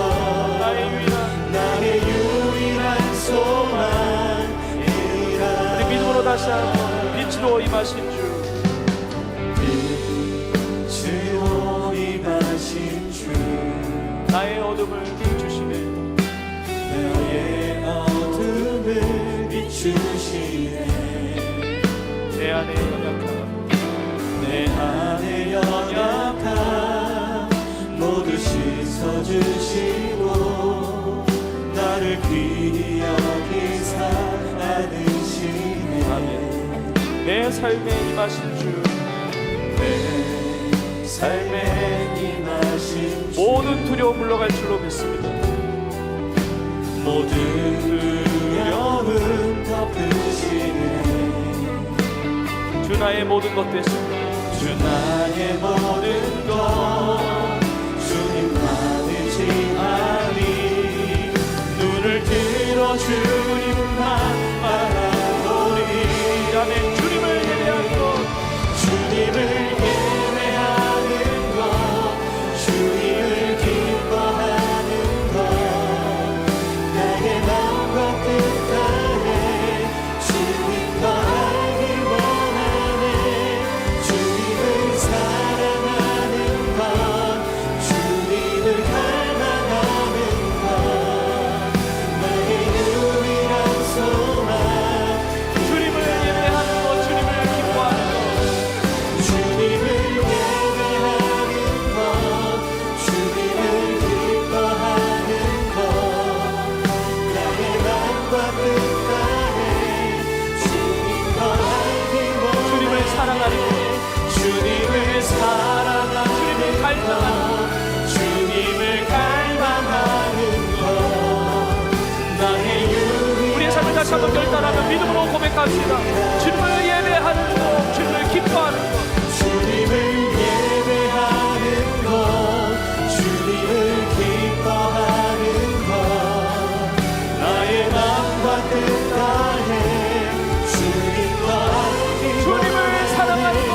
나의 유일한 소망이라 우리 믿음으로 다시 한번 빛으로 임하신 주 나의 어둠을 비추시네 내 안에 연약함 모두 씻어주시고 나를 귀히 여기사 안으시네 내 삶에 임하신 주 삶에 임하신 주 모든 두려움 물러갈 줄로 믿습니다 모든 두려움 덮으시네 주 나의 모든 것 되십니다 주 나의 모든 것 주님만 의지하니 눈을 들어 주님만 바라보니 아멘 주님을 예배하는 것 주님을 다시 한번 결단하며 믿음으로 고백합시다. 주님을 예배하는 것, 주님을 기뻐하는 것, 주님을 예배하는 것, 주님을 기뻐하는 것, 나의 마음과 뜻 다해 주님과 함께 주님을 사랑하는 것,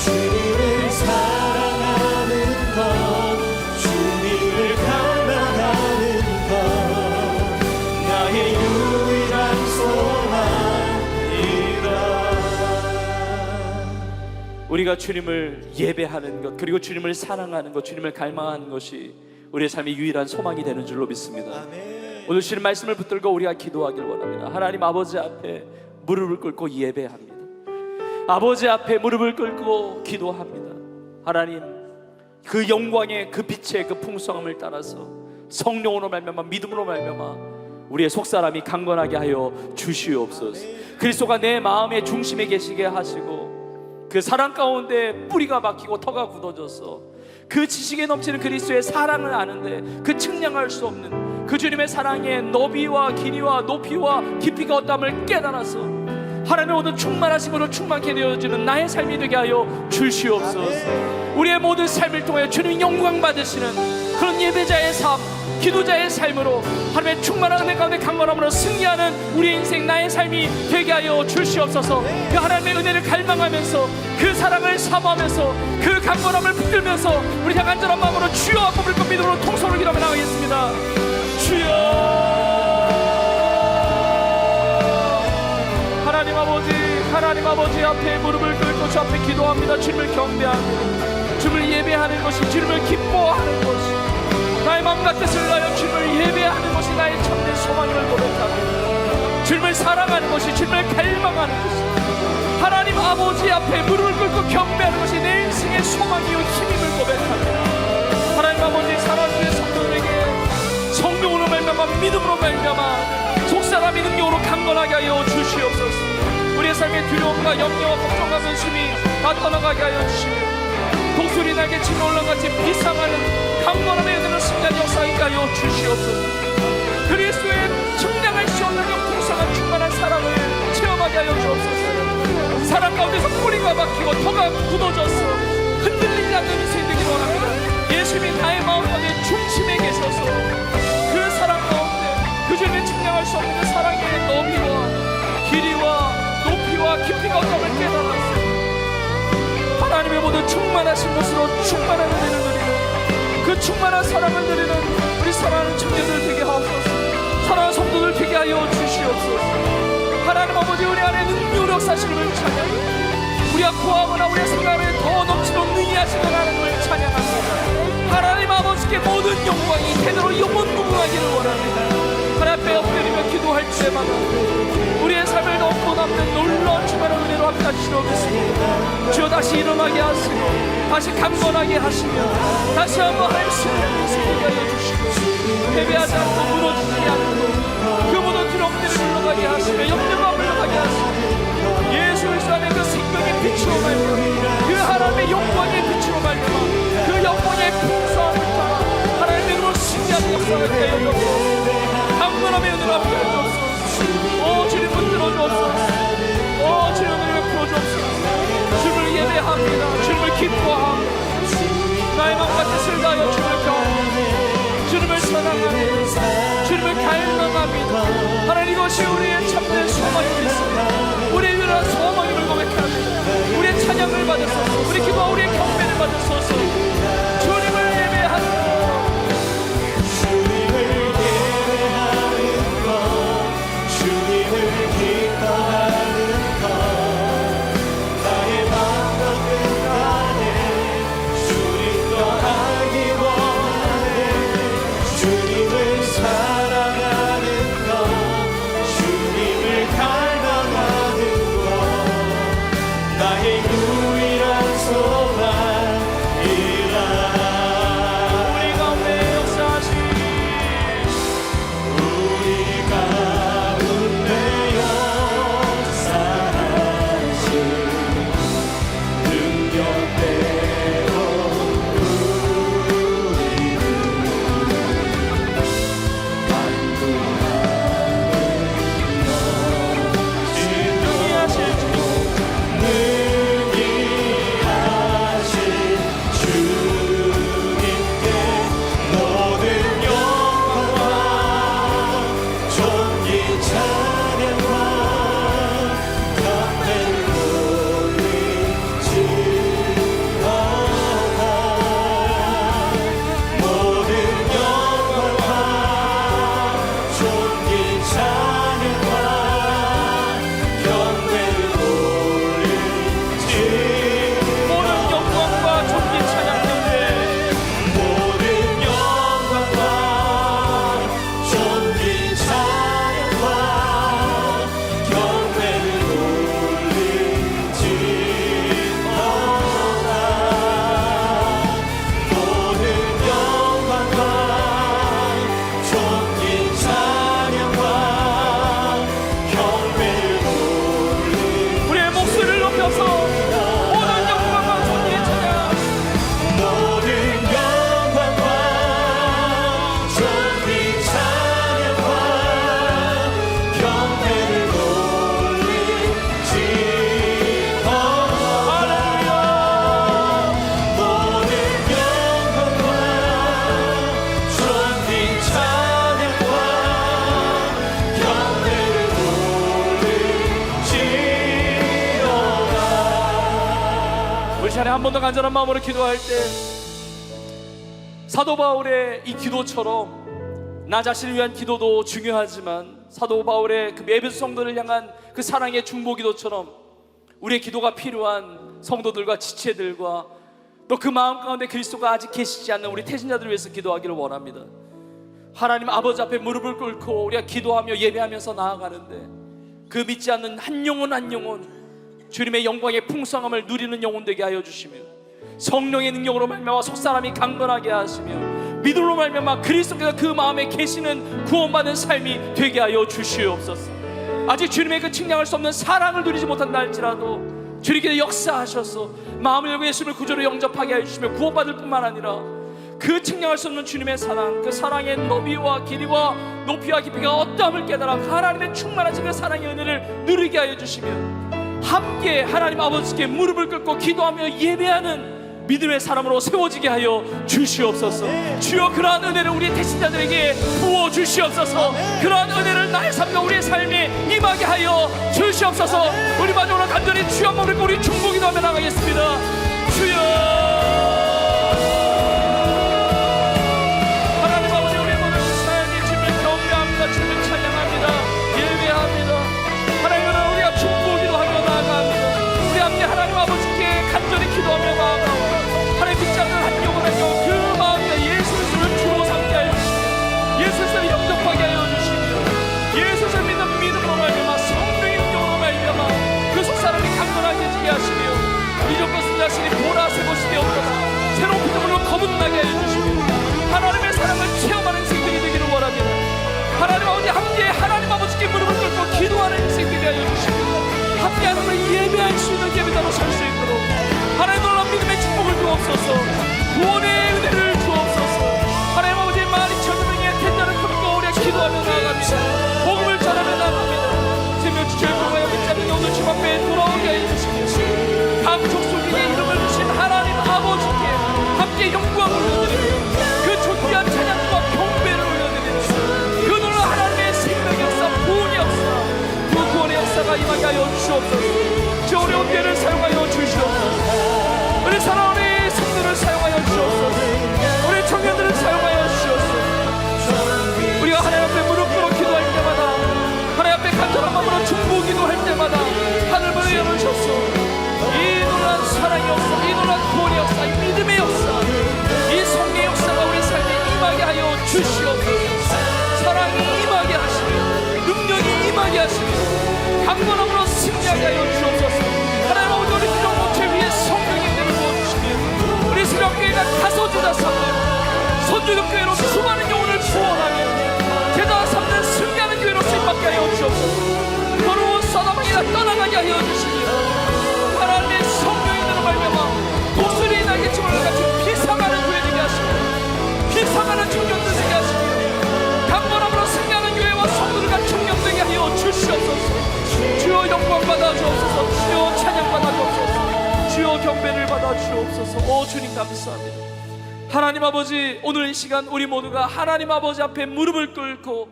주님을 사랑하는 것, 주님을 갈망하는 것, 나의 유일한 소망이라. 우리가 주님을 예배하는 것, 그리고 주님을 사랑하는 것, 주님을 갈망하는 것이 우리의 삶의 유일한 소망이 되는 줄로 믿습니다. 오늘 주님 말씀을 붙들고 우리가 기도하길 원합니다. 하나님 아버지 앞에 무릎을 꿇고 예배합니다. 아버지 앞에 무릎을 꿇고 기도합니다. 하나님, 그 영광의 그 빛의 그 풍성함을 따라서 성령으로 말미암아 믿음으로 말미암아 우리의 속사람이 강건하게 하여 주시옵소서. 그리스도가 내 마음의 중심에 계시게 하시고 그 사랑 가운데 뿌리가 박히고 터가 굳어져서 그 지식에 넘치는 그리스도의 사랑을 아는데 그 측량할 수 없는 그 주님의 사랑의 너비와 길이와 높이와 깊이가 어떠함을 깨달아서 하나님의 모든 충만하심으로 충만케 되어지는 나의 삶이 되게 하여 주시옵소서. 우리의 모든 삶을 통하여 주님 영광 받으시는 그런 예배자의 삶, 기도자의 삶으로 하나님의 충만한 은혜 가운데 강건함으로 승리하는 우리 인생 나의 삶이 되게 하여 주시옵소서. 그 하나님의 은혜를 갈망하면서 그 사랑을 사모하면서 그 강건함을 붙들면서 우리 다 간절한 마음으로 주여 한번 부르고 믿음으로 통성으로 기도하며 나가겠습니다. 주여, 하나님 아버지 앞에 무릎을 꿇고 주 앞에 기도합니다. 주님을 경배하며 주님을 예배하는 것이, 주님을 기뻐하는 것이, 나의 마음과 뜻을 다하여 주님을 예배하는 것이 나의 참된 소망임을 고백합니다. 주님을 사랑하는 것이, 주님을 갈망하는 것이, 하나님 아버지 앞에 무릎을 꿇고 경배하는 것이 내 인생의 소망이요 힘임을 고백합니다. 하나님 아버지, 사랑하는 성도들에게 성령으로 말미암아 믿음으로 말미암아 속사람의 능력으로 강건하게 하여 주시옵소서. 우리의 삶의 두려움과 염려와 걱정과 근심이 다 떠나가게 하여 주시며 독수리 날개 치며 올라같이 비상하는 강건함의 은혜를 승리한 역사하게 하여 주시옵소서. 그리스도의 측량할 수 없는 풍성한 충만한 사랑을 체험하게 하여 주옵소서. 사랑 가운데서 뿌리가 박히고 터가 굳어져서 흔들리지 않는 인생이 되기를 원합니다. 예수님이 나의 마음 가운데 중심에 계셔서 그 사랑 가운데 그 주님의 측량할 수 없는 그 사랑의 너비와 길이와 높이와 깊이가 어떠함을 깨달았어. 하나님의 모든 충만하신 것으로 충만한 은혜를 누리는 그 충만한 사랑을 누리는 우리 사랑하는 청년들 되게 하옵소서. 사랑하는 성도들 되게 하여 주시옵소서. 하나님 아버지, 우리 안에 능력 역사하시는 찬양합니다. 우리가 구하거나 우리의 생각에 더 넘치도록 능히하시는 하나님을 찬양합니다. 하나님 아버지께 모든 영광이 대대로 영원무궁하기를 원합니다. 하나님 앞에 엎드리며 기도할 때마다 우리의 삶을 넘고 남는 놀라운 주만의 은혜로 함께 하시려 믿습니다. 주여 다시 일어나게 하시고 다시 강건하게 하시며 다시 한번 하나님 승리하는 인생이 하여 주시고 패배하지 않고 무너지지 않고 그 모든 두려움들을 물러가게 하시며 염려가 물러가게 하시며 예수 그리스도 안에 그 생명의 빛으로 말미암아 그 하나님의 영광의 빛으로 말미암아 그 영광의 풍성함을 따라 하나님의 이름으로 승리하는 역사를 하여 주옵소서. 강건함의 은혜로 함께 하여 주옵소서. 오 주님 붙들어 주옵소서. 오 주님 은혜를 풀어 주옵소서. 주님을 예배합니다. 주님을 기뻐합니다. 나의 마음과 뜻을 다하여 주님을 경외합니다. 주님을 사랑합니다. 주님을 갈망합니다. 하나님, 이것이 우리의 참된 소망입니다. 우리의 유일한 소망임을 고백합니다. 우리의 찬양을 받으소서. 우리 기도와 우리의 경배를 받으소서. 주님을 예배하는 기뻐하는 것, 나의 마음과 뜻 안에 주님과 하기 원해. 주님을 사랑하는 것, 주님을 갈망하는 한 번 더 간절한 마음으로 기도할 때 사도 바울의 이 기도처럼 나 자신을 위한 기도도 중요하지만 사도 바울의 그 에베소 성도를 향한 그 사랑의 중보 기도처럼 우리의 기도가 필요한 성도들과 지체들과 또 그 마음 가운데 그리스도가 아직 계시지 않는 우리 태신자들을 위해서 기도하기를 원합니다. 하나님 아버지 앞에 무릎을 꿇고 우리가 기도하며 예배하면서 나아가는데 그 믿지 않는 한 영혼 한 영혼 주님의 영광의 풍성함을 누리는 영혼 되게 하여 주시며 성령의 능력으로 말미암아 속사람이 강건하게 하시며 믿음으로 말미암아 그리스도께서 그 마음에 계시는 구원받는 삶이 되게 하여 주시옵소서. 아직 주님의 그 측량할 수 없는 사랑을 누리지 못한다 할지라도 주님께서 역사하셔서 마음을 열고 예수님을 구주로 영접하게 해주시며 구원받을 뿐만 아니라 그 측량할 수 없는 주님의 사랑, 그 사랑의 너비와 길이와 높이와 깊이가 어떠함을 깨달아 하나님의 충만하신 그 사랑의 은혜를 누리게 하여 주시며 함께 하나님 아버지께 무릎을 꿇고 기도하며 예배하는 믿음의 사람으로 세워지게 하여 주시옵소서. 주여 그러한 은혜를 우리 태신자들에게 부어 주시옵소서. 그러한 은혜를 나의 삶과 우리의 삶에 임하게 하여 주시옵소서. 우리 마지막으로 간절히 주여 한번 부르고 우리 중보기도하며 나가겠습니다. 주여 하나님 아버지 우리의 모든 삶이 주님을 경배합니다. 주님을 찬양합니다. 예배합니다. 하나님은 우리가 중보기도하며 나아갑니다. 우리 함께 하나님 아버지께 간절히 기도하며 나아가고 하나님 믿지 않는 한 영혼 한 영혼 그 마음에 예수를 주로 삼게 하여 주시며 예수를 영접하게 하여 주시며 예수를 믿는 믿음으로 말미암아 성령의 능력으로 말미암아 그 속사람이 강건하게 지게 하시며 이전 것은 자신이 보라 새 것이 되었거나 새로운 피조물로 거듭나게 하여 주시며 하나님의 사랑을 체험하는 인생들이 되기를 원합니다. 하나님 아버지 함께 하나님 아버지께 무릎을 꿇고 기도하는 인생들이 하여 주시며 함께 하나님을 예배할 수 있는 예배자로 설 수 있도록 하나님 놀라운 믿음의 축복을 주옵소서. 구원의 은혜를 주옵소서. 하나님 아버지 많이 천명의 텐자를 품고 우리가 기도하며 나아갑니다. 복음을 전하며 나아갑니다. 생명 주체를 통하여 믿지 않는 오늘 주님 앞에 돌아오게 하여 주시며 각 족속에게 이름을 주신 하나님 아버지께 함께 영광을 올려드리며 그 존귀한 찬양과 경배를 올려드리며 그 놀라운 하나님의 생명의 역사, 구원의 역사, 그 구원의 역사가 임하게 하여 주옵소서. 저 어려운 때를 사용하여 주시옵소서. 우리 사랑하는 성도를 사용하여 주옵소서. 우리 청년들을 사용하여 주옵소서. 우리가 하나님 앞에 무릎 꿇어 기도할 때마다 하나님 앞에 간절한 마음으로 중보 기도할 때마다 하늘문을 열어주셔서 이 놀라운 사랑의 역사, 이 놀라운 구원의 역사, 이 믿음의 역사, 이 성령의 역사가 우리 삶에 임하게 하여 주시옵소서. 사랑이 임하게 하시며 능력이 임하게 하시며 강건함으로 승리하게 하여 주옵소서. 하나님 아버지 우리 기도 모체 위에 성령의 은혜를 부어주시며 우리 새벽교회가 가서주자 삼는 선주교 교회로 수많은 영혼을 구원하며 제자 삼는 승리하는 교회로 쓰임받게 하여 주옵소서. 더러운 사다방이나 떠나가게 하여 주시며 하나님의 성령의 은혜로 말미암아 독수리의 날개춤을 같이 비상하는 교회 되게 하시며 비상하는 청년들 되게 하시며 강건함으로 승리하는 교회와 성도들 같이 청년되게 하여 주시옵소서. 주여 영광 받아 주옵소서. 주여 찬양 받아 주옵소서. 주여 경배를 받아 주옵소서. 오 주님 감사합니다. 하나님 아버지 오늘 이 시간 우리 모두가 하나님 아버지 앞에 무릎을 꿇고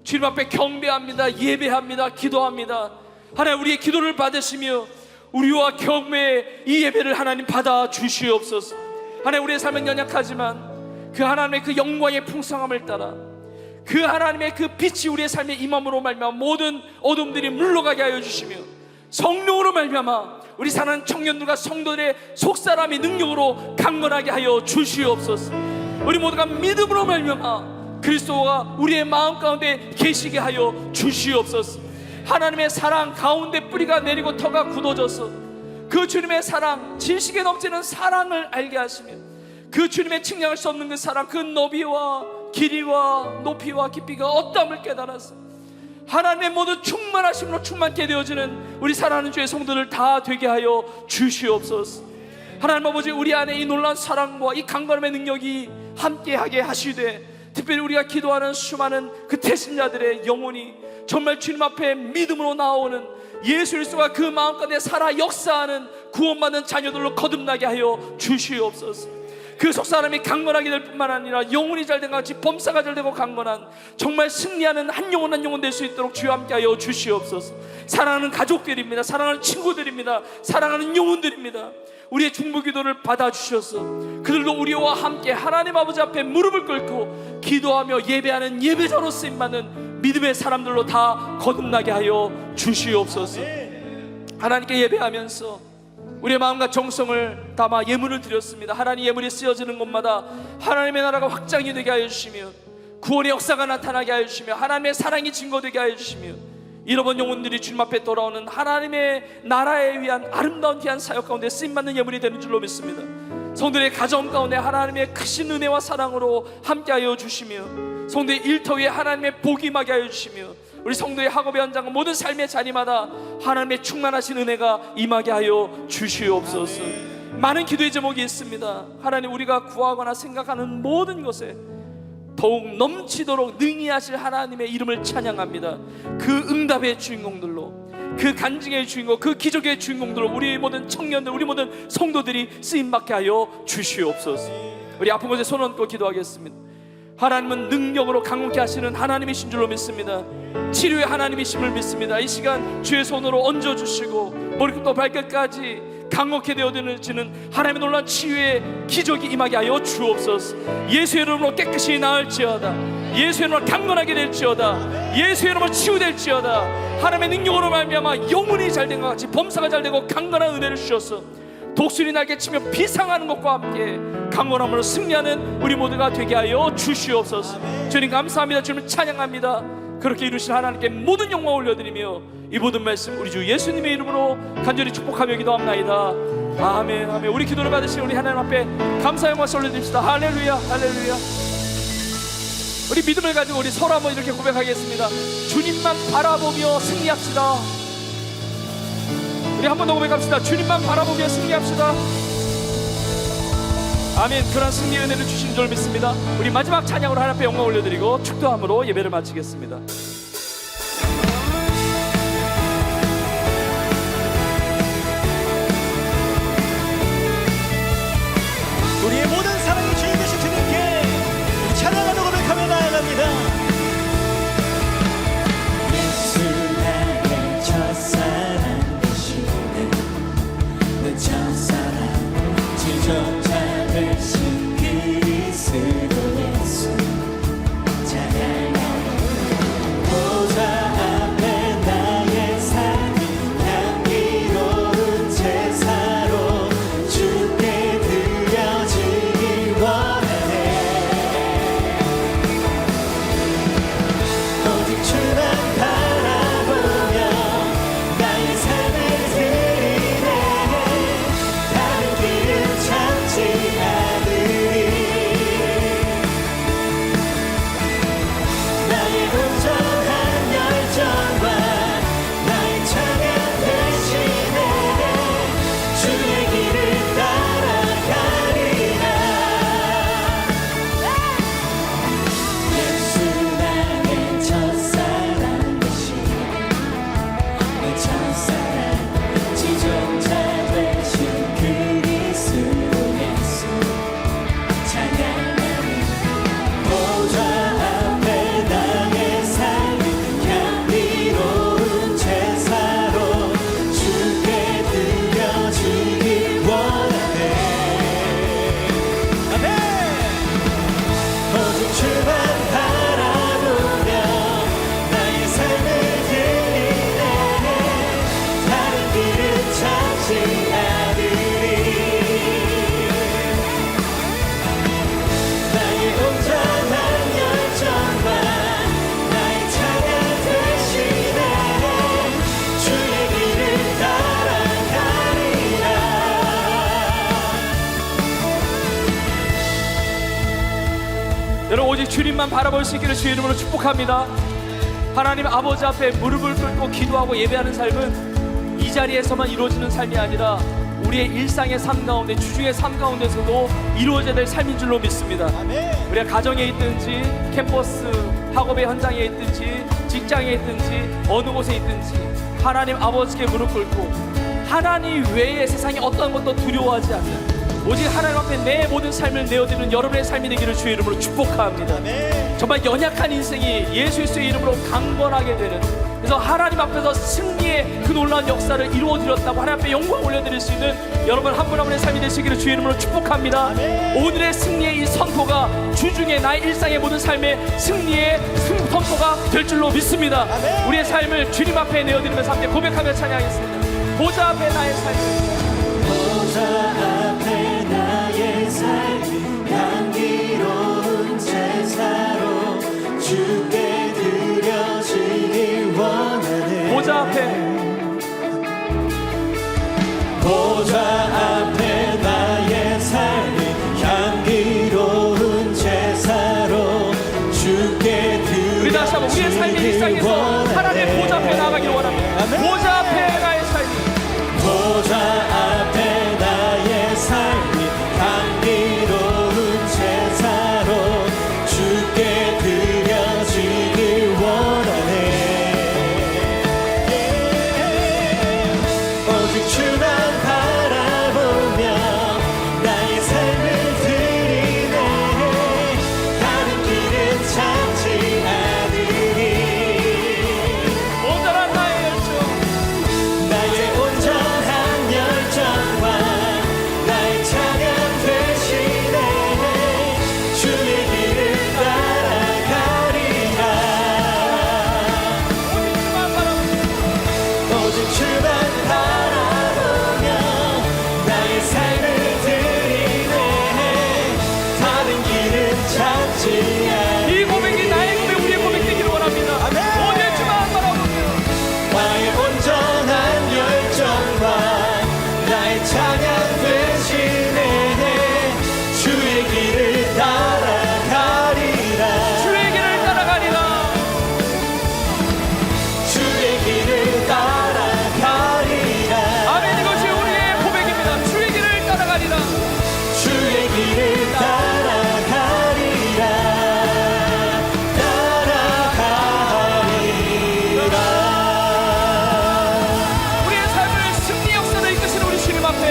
주님 앞에 경배합니다. 예배합니다. 기도합니다. 하나님 우리의 기도를 받으시며 우리와 경배의 이 예배를 하나님 받아 주시옵소서. 하나님 우리의 삶은 연약하지만 그 하나님의 그 영광의 풍성함을 따라 그 하나님의 그 빛이 우리의 삶에 임함으로 말미암아 모든 어둠들이 물러가게 하여 주시며 성령으로 말미암아 우리 사는 청년들과 성도들의 속사람의 능력으로 강건하게 하여 주시옵소서. 우리 모두가 믿음으로 말미암아 그리스도가 우리의 마음 가운데 계시게 하여 주시옵소서. 하나님의 사랑 가운데 뿌리가 내리고 터가 굳어져서 그 주님의 사랑, 지식에 넘치는 사랑을 알게 하시며 그 주님의 측량할 수 없는 그 사랑, 그 너비와 길이와 높이와 깊이가 어떠함을 깨달아서 하나님의 모든 충만하심으로 충만케 되어지는 우리 사랑하는 주의 성도들 다 되게 하여 주시옵소서. 하나님 아버지 우리 안에 이 놀라운 사랑과 이 강건함의 능력이 함께하게 하시되 특별히 우리가 기도하는 수많은 그 태신자들의 영혼이 정말 주님 앞에 믿음으로 나오는 예수 그리스도가 그 마음가운데 살아 역사하는 구원받는 자녀들로 거듭나게 하여 주시옵소서. 그 속사람이 강건하게 될 뿐만 아니라 영혼이 잘된 것 같이 범사가 잘되고 강건한 정말 승리하는 한 영혼 한 영혼 될 수 있도록 주여 함께하여 주시옵소서. 사랑하는 가족들입니다. 사랑하는 친구들입니다. 사랑하는 영혼들입니다. 우리의 중보 기도를 받아주셔서 그들도 우리와 함께 하나님 아버지 앞에 무릎을 꿇고 기도하며 예배하는 예배자로 쓰임받는 믿음의 사람들로 다 거듭나게 하여 주시옵소서. 하나님께 예배하면서 우리의 마음과 정성을 담아 예물을 드렸습니다. 하나님 예물이 쓰여지는 곳마다 하나님의 나라가 확장이 되게 하여 주시며 구원의 역사가 나타나게 하여 주시며 하나님의 사랑이 증거되게 하여 주시며 잃어버린 영혼들이 주님 앞에 돌아오는 하나님의 나라에 위한 아름다운 귀한 사역 가운데 쓰임받는 예물이 되는 줄로 믿습니다. 성도의 가정 가운데 하나님의 크신 은혜와 사랑으로 함께하여 주시며 성도의 일터 위에 하나님의 복이 임하게 하여 주시며 우리 성도의 학업의 현장 모든 삶의 자리마다 하나님의 충만하신 은혜가 임하게 하여 주시옵소서. 많은 기도의 제목이 있습니다. 하나님, 우리가 구하거나 생각하는 모든 것에 더욱 넘치도록 능히 하실 하나님의 이름을 찬양합니다. 그 응답의 주인공들로, 그 간증의 주인공, 그 기적의 주인공들로 우리 모든 청년들, 우리 모든 성도들이 쓰임받게 하여 주시옵소서. 우리 아픈 곳에 손 얹고 기도하겠습니다. 하나님은 능력으로 강건케 하시는 하나님이신 줄로 믿습니다. 치료의 하나님이심을 믿습니다. 이 시간 주의 손으로 얹어주시고 머리부터 발끝까지 강건케 되어지는 하나님의 놀라운 치유의 기적이 임하게 하여 주옵소서. 예수의 이름으로 깨끗이 나을지어다. 예수의 이름으로 강건하게 될지어다. 예수의 이름으로 치유될지어다. 하나님의 능력으로 말미암아 영혼이 잘된 것 같이 범사가 잘되고 강건한 은혜를 주셔서 독수리 날개 치며 비상하는 것과 함께 강건함으로 승리하는 우리 모두가 되게 하여 주시옵소서. 주님 감사합니다. 주님 찬양합니다. 그렇게 이루신 하나님께 모든 영광 올려드리며 이 모든 말씀 우리 주 예수님의 이름으로 간절히 축복하며 기도합나이다. 아멘. 아멘. 우리 기도를 받으신 우리 하나님 앞에 감사 영광 올려드립시다. 할렐루야, 할렐루야. 우리 믿음을 가지고 우리 서로 한번 이렇게 고백하겠습니다. 주님만 바라보며 승리합시다. 우리 한 번 더 고백합시다. 주님만 바라보며 승리합시다. 아멘. 그런 승리의 은혜를 주신 줄 믿습니다. 우리 마지막 찬양으로 하나님 앞에 영광 올려드리고 축도함으로 예배를 마치겠습니다. 우리의 모든 사랑이 주인 되신 주님께 찬양하며 고백하며 나아갑니다. 예수 나의 첫사랑 되시는 내 첫사랑 지존자 되신 그리스도 예수 찬양하며 보좌 앞에 나의 삶이 향기로운 제사로 주께 드려지길 원하네. 오직 주만 바라보며 나의 삶을 드리네. 다른 길은 찾지 않으리. 나의 온전한 열정과 나의 찬양 대신에 주의 길을 따라가리라. 예수 나의 첫사랑 되신 내 첫사랑 지존자 되신 그리스도 예수 찬양하리. 보좌 앞에 나의 삶이 향기로운 제사로 주께 드려지길 원하네. 아멘. 오직 주만 바라보며 나의 삶을 드리네. 다른 길은 찾지 않으리. 나의 온전한 열정과 나의 찬양 대신에 주의 길을 따라가리라. 여러분, 오직 주님만 바라볼 수 있기를 주의 이름으로 축복합니다. 하나님 아버지 앞에 무릎을 꿇고 기도하고 예배하는 삶은 이 자리에서만 이루어지는 삶이 아니라 우리의 일상의 삶 가운데, 주중의 삶 가운데서도 이루어져야 될 삶인 줄로 믿습니다. 우리가 가정에 있든지 캠퍼스 학업의 현장에 있든지 직장에 있든지 어느 곳에 있든지 하나님 아버지께 무릎 꿇고 하나님 외에 세상에 어떤 것도 두려워하지 않는 오직 하나님 앞에 내 모든 삶을 내어드리는 여러분의 삶이 되기를 주의 이름으로 축복합니다. 정말 연약한 인생이 예수 그리스도의 이름으로 강건하게 되는, 그래서 하나님 앞에서 승리의 그 놀라운 역사를 이루어드렸다고 하나님 앞에 영광 올려드릴 수 있는 여러분 한 분 한 분의 삶이 되시기를 주의 이름으로 축복합니다. 오늘의 승리의 이 선포가 주중에 나의 일상의 모든 삶의 승리의 선포가 될 줄로 믿습니다. 우리의 삶을 주님 앞에 내어드리면서 함께 고백하며 찬양하겠습니다. 보좌 앞에 나의 삶을, 보좌 앞에 나의 삶이 향기로운 제사로 주께 드려지길 원하네. 보좌 앞에, 보좌 앞에 나의 삶이 향기로운 제사로 주께 우리 다시 한번 우리의 삶의 드려지길 일상에서 원하네. 하나님의 보좌 앞에 나아가기를 원합니다. 보좌 앞에 나의 삶이, 보좌 앞에 나의 삶이 향기로운 제사로 주께 드려지길 원하네. 오직 주만 바라보며 나의 삶을 드리네. 다른 길은 찾지 않으니 온전한 나의 열정, 나의 온전한 열정과 나의 찬양 되시네. 주의 길을 따라가리라. 오직 주만 바라보며 나의 삶을 드리네. 다른 길은 찾지 않으니 이 고백이 나의 고백, 우리의 고백 되기를 원합니다. 오늘 주만 바라보며 나의 온전한 열정과 나의 찬양 되시네. 주의 길을 따라가리라. 주의 길을 따라가리라. 주의 길을 따라가리라. 아멘. 이것이 우리의 고백입니다. 주의 길을 따라가리라. 주의 길을 따라가리라. 따라가리라. 우리의 삶을 승리 역사를 이끄시는 우리 주님 앞에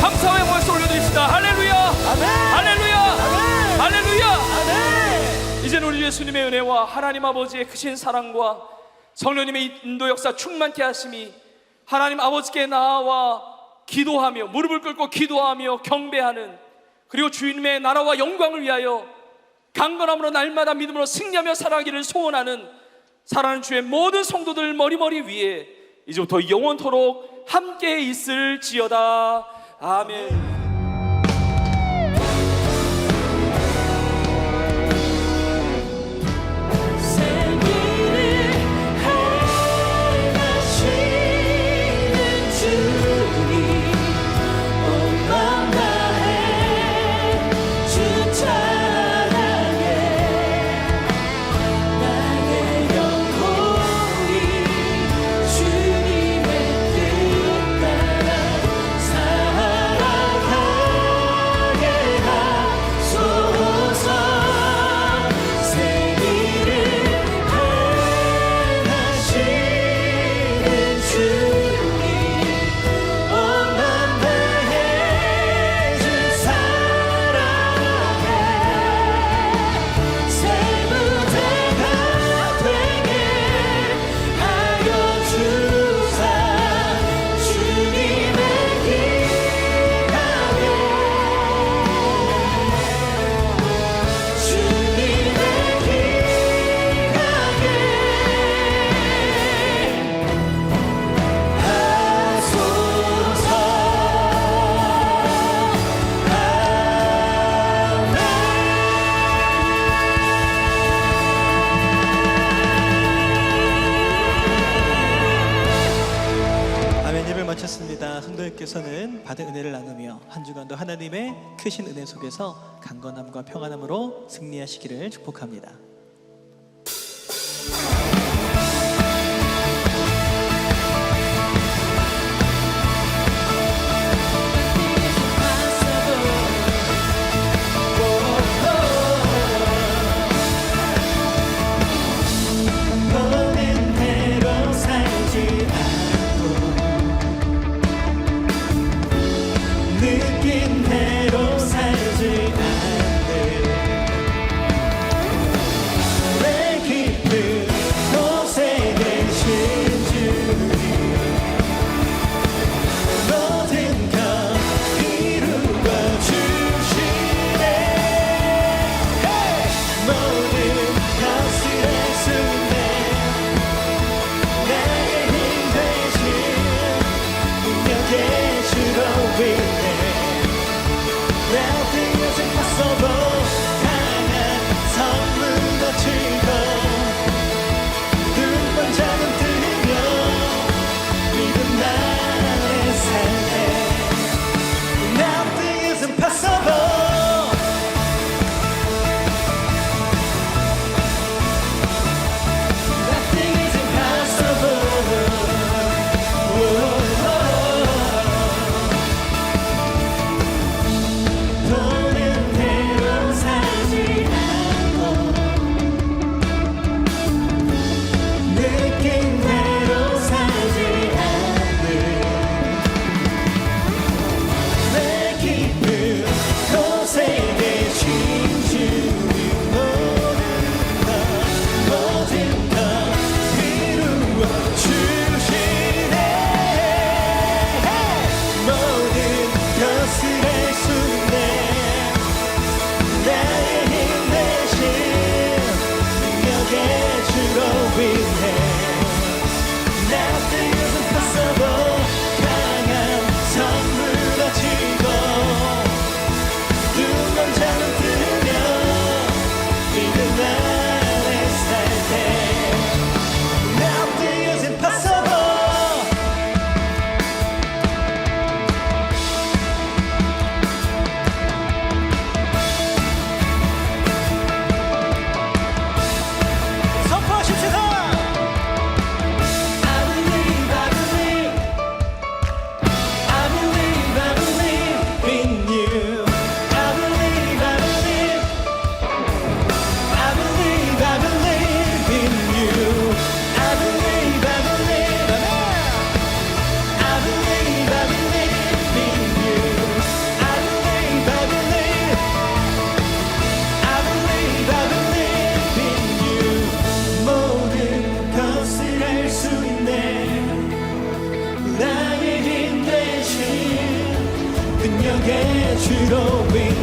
감사의 모습을 올려드립시다. 할렐루야. 할렐루야. 할렐루야. 이제는 우리 예수님의 은혜와 하나님 아버지의 크신 사랑과 성령님의 인도 역사 충만케 하심이 하나님 아버지께 나아와 기도하며 무릎을 꿇고 기도하며 경배하는, 그리고 주님의 나라와 영광을 위하여 강건함으로 날마다 믿음으로 승리하며 살아가기를 소원하는 사랑하는 주의 모든 성도들 머리머리 위에 이제부터 영원토록 함께 있을지어다. 아멘. 마쳤습니다. 성도님께서는 받은 은혜를 나누며 한 주간도 하나님의 크신 은혜 속에서 강건함과 평안함으로 승리하시기를 축복합니다. 느낀 대로 나게 주로 위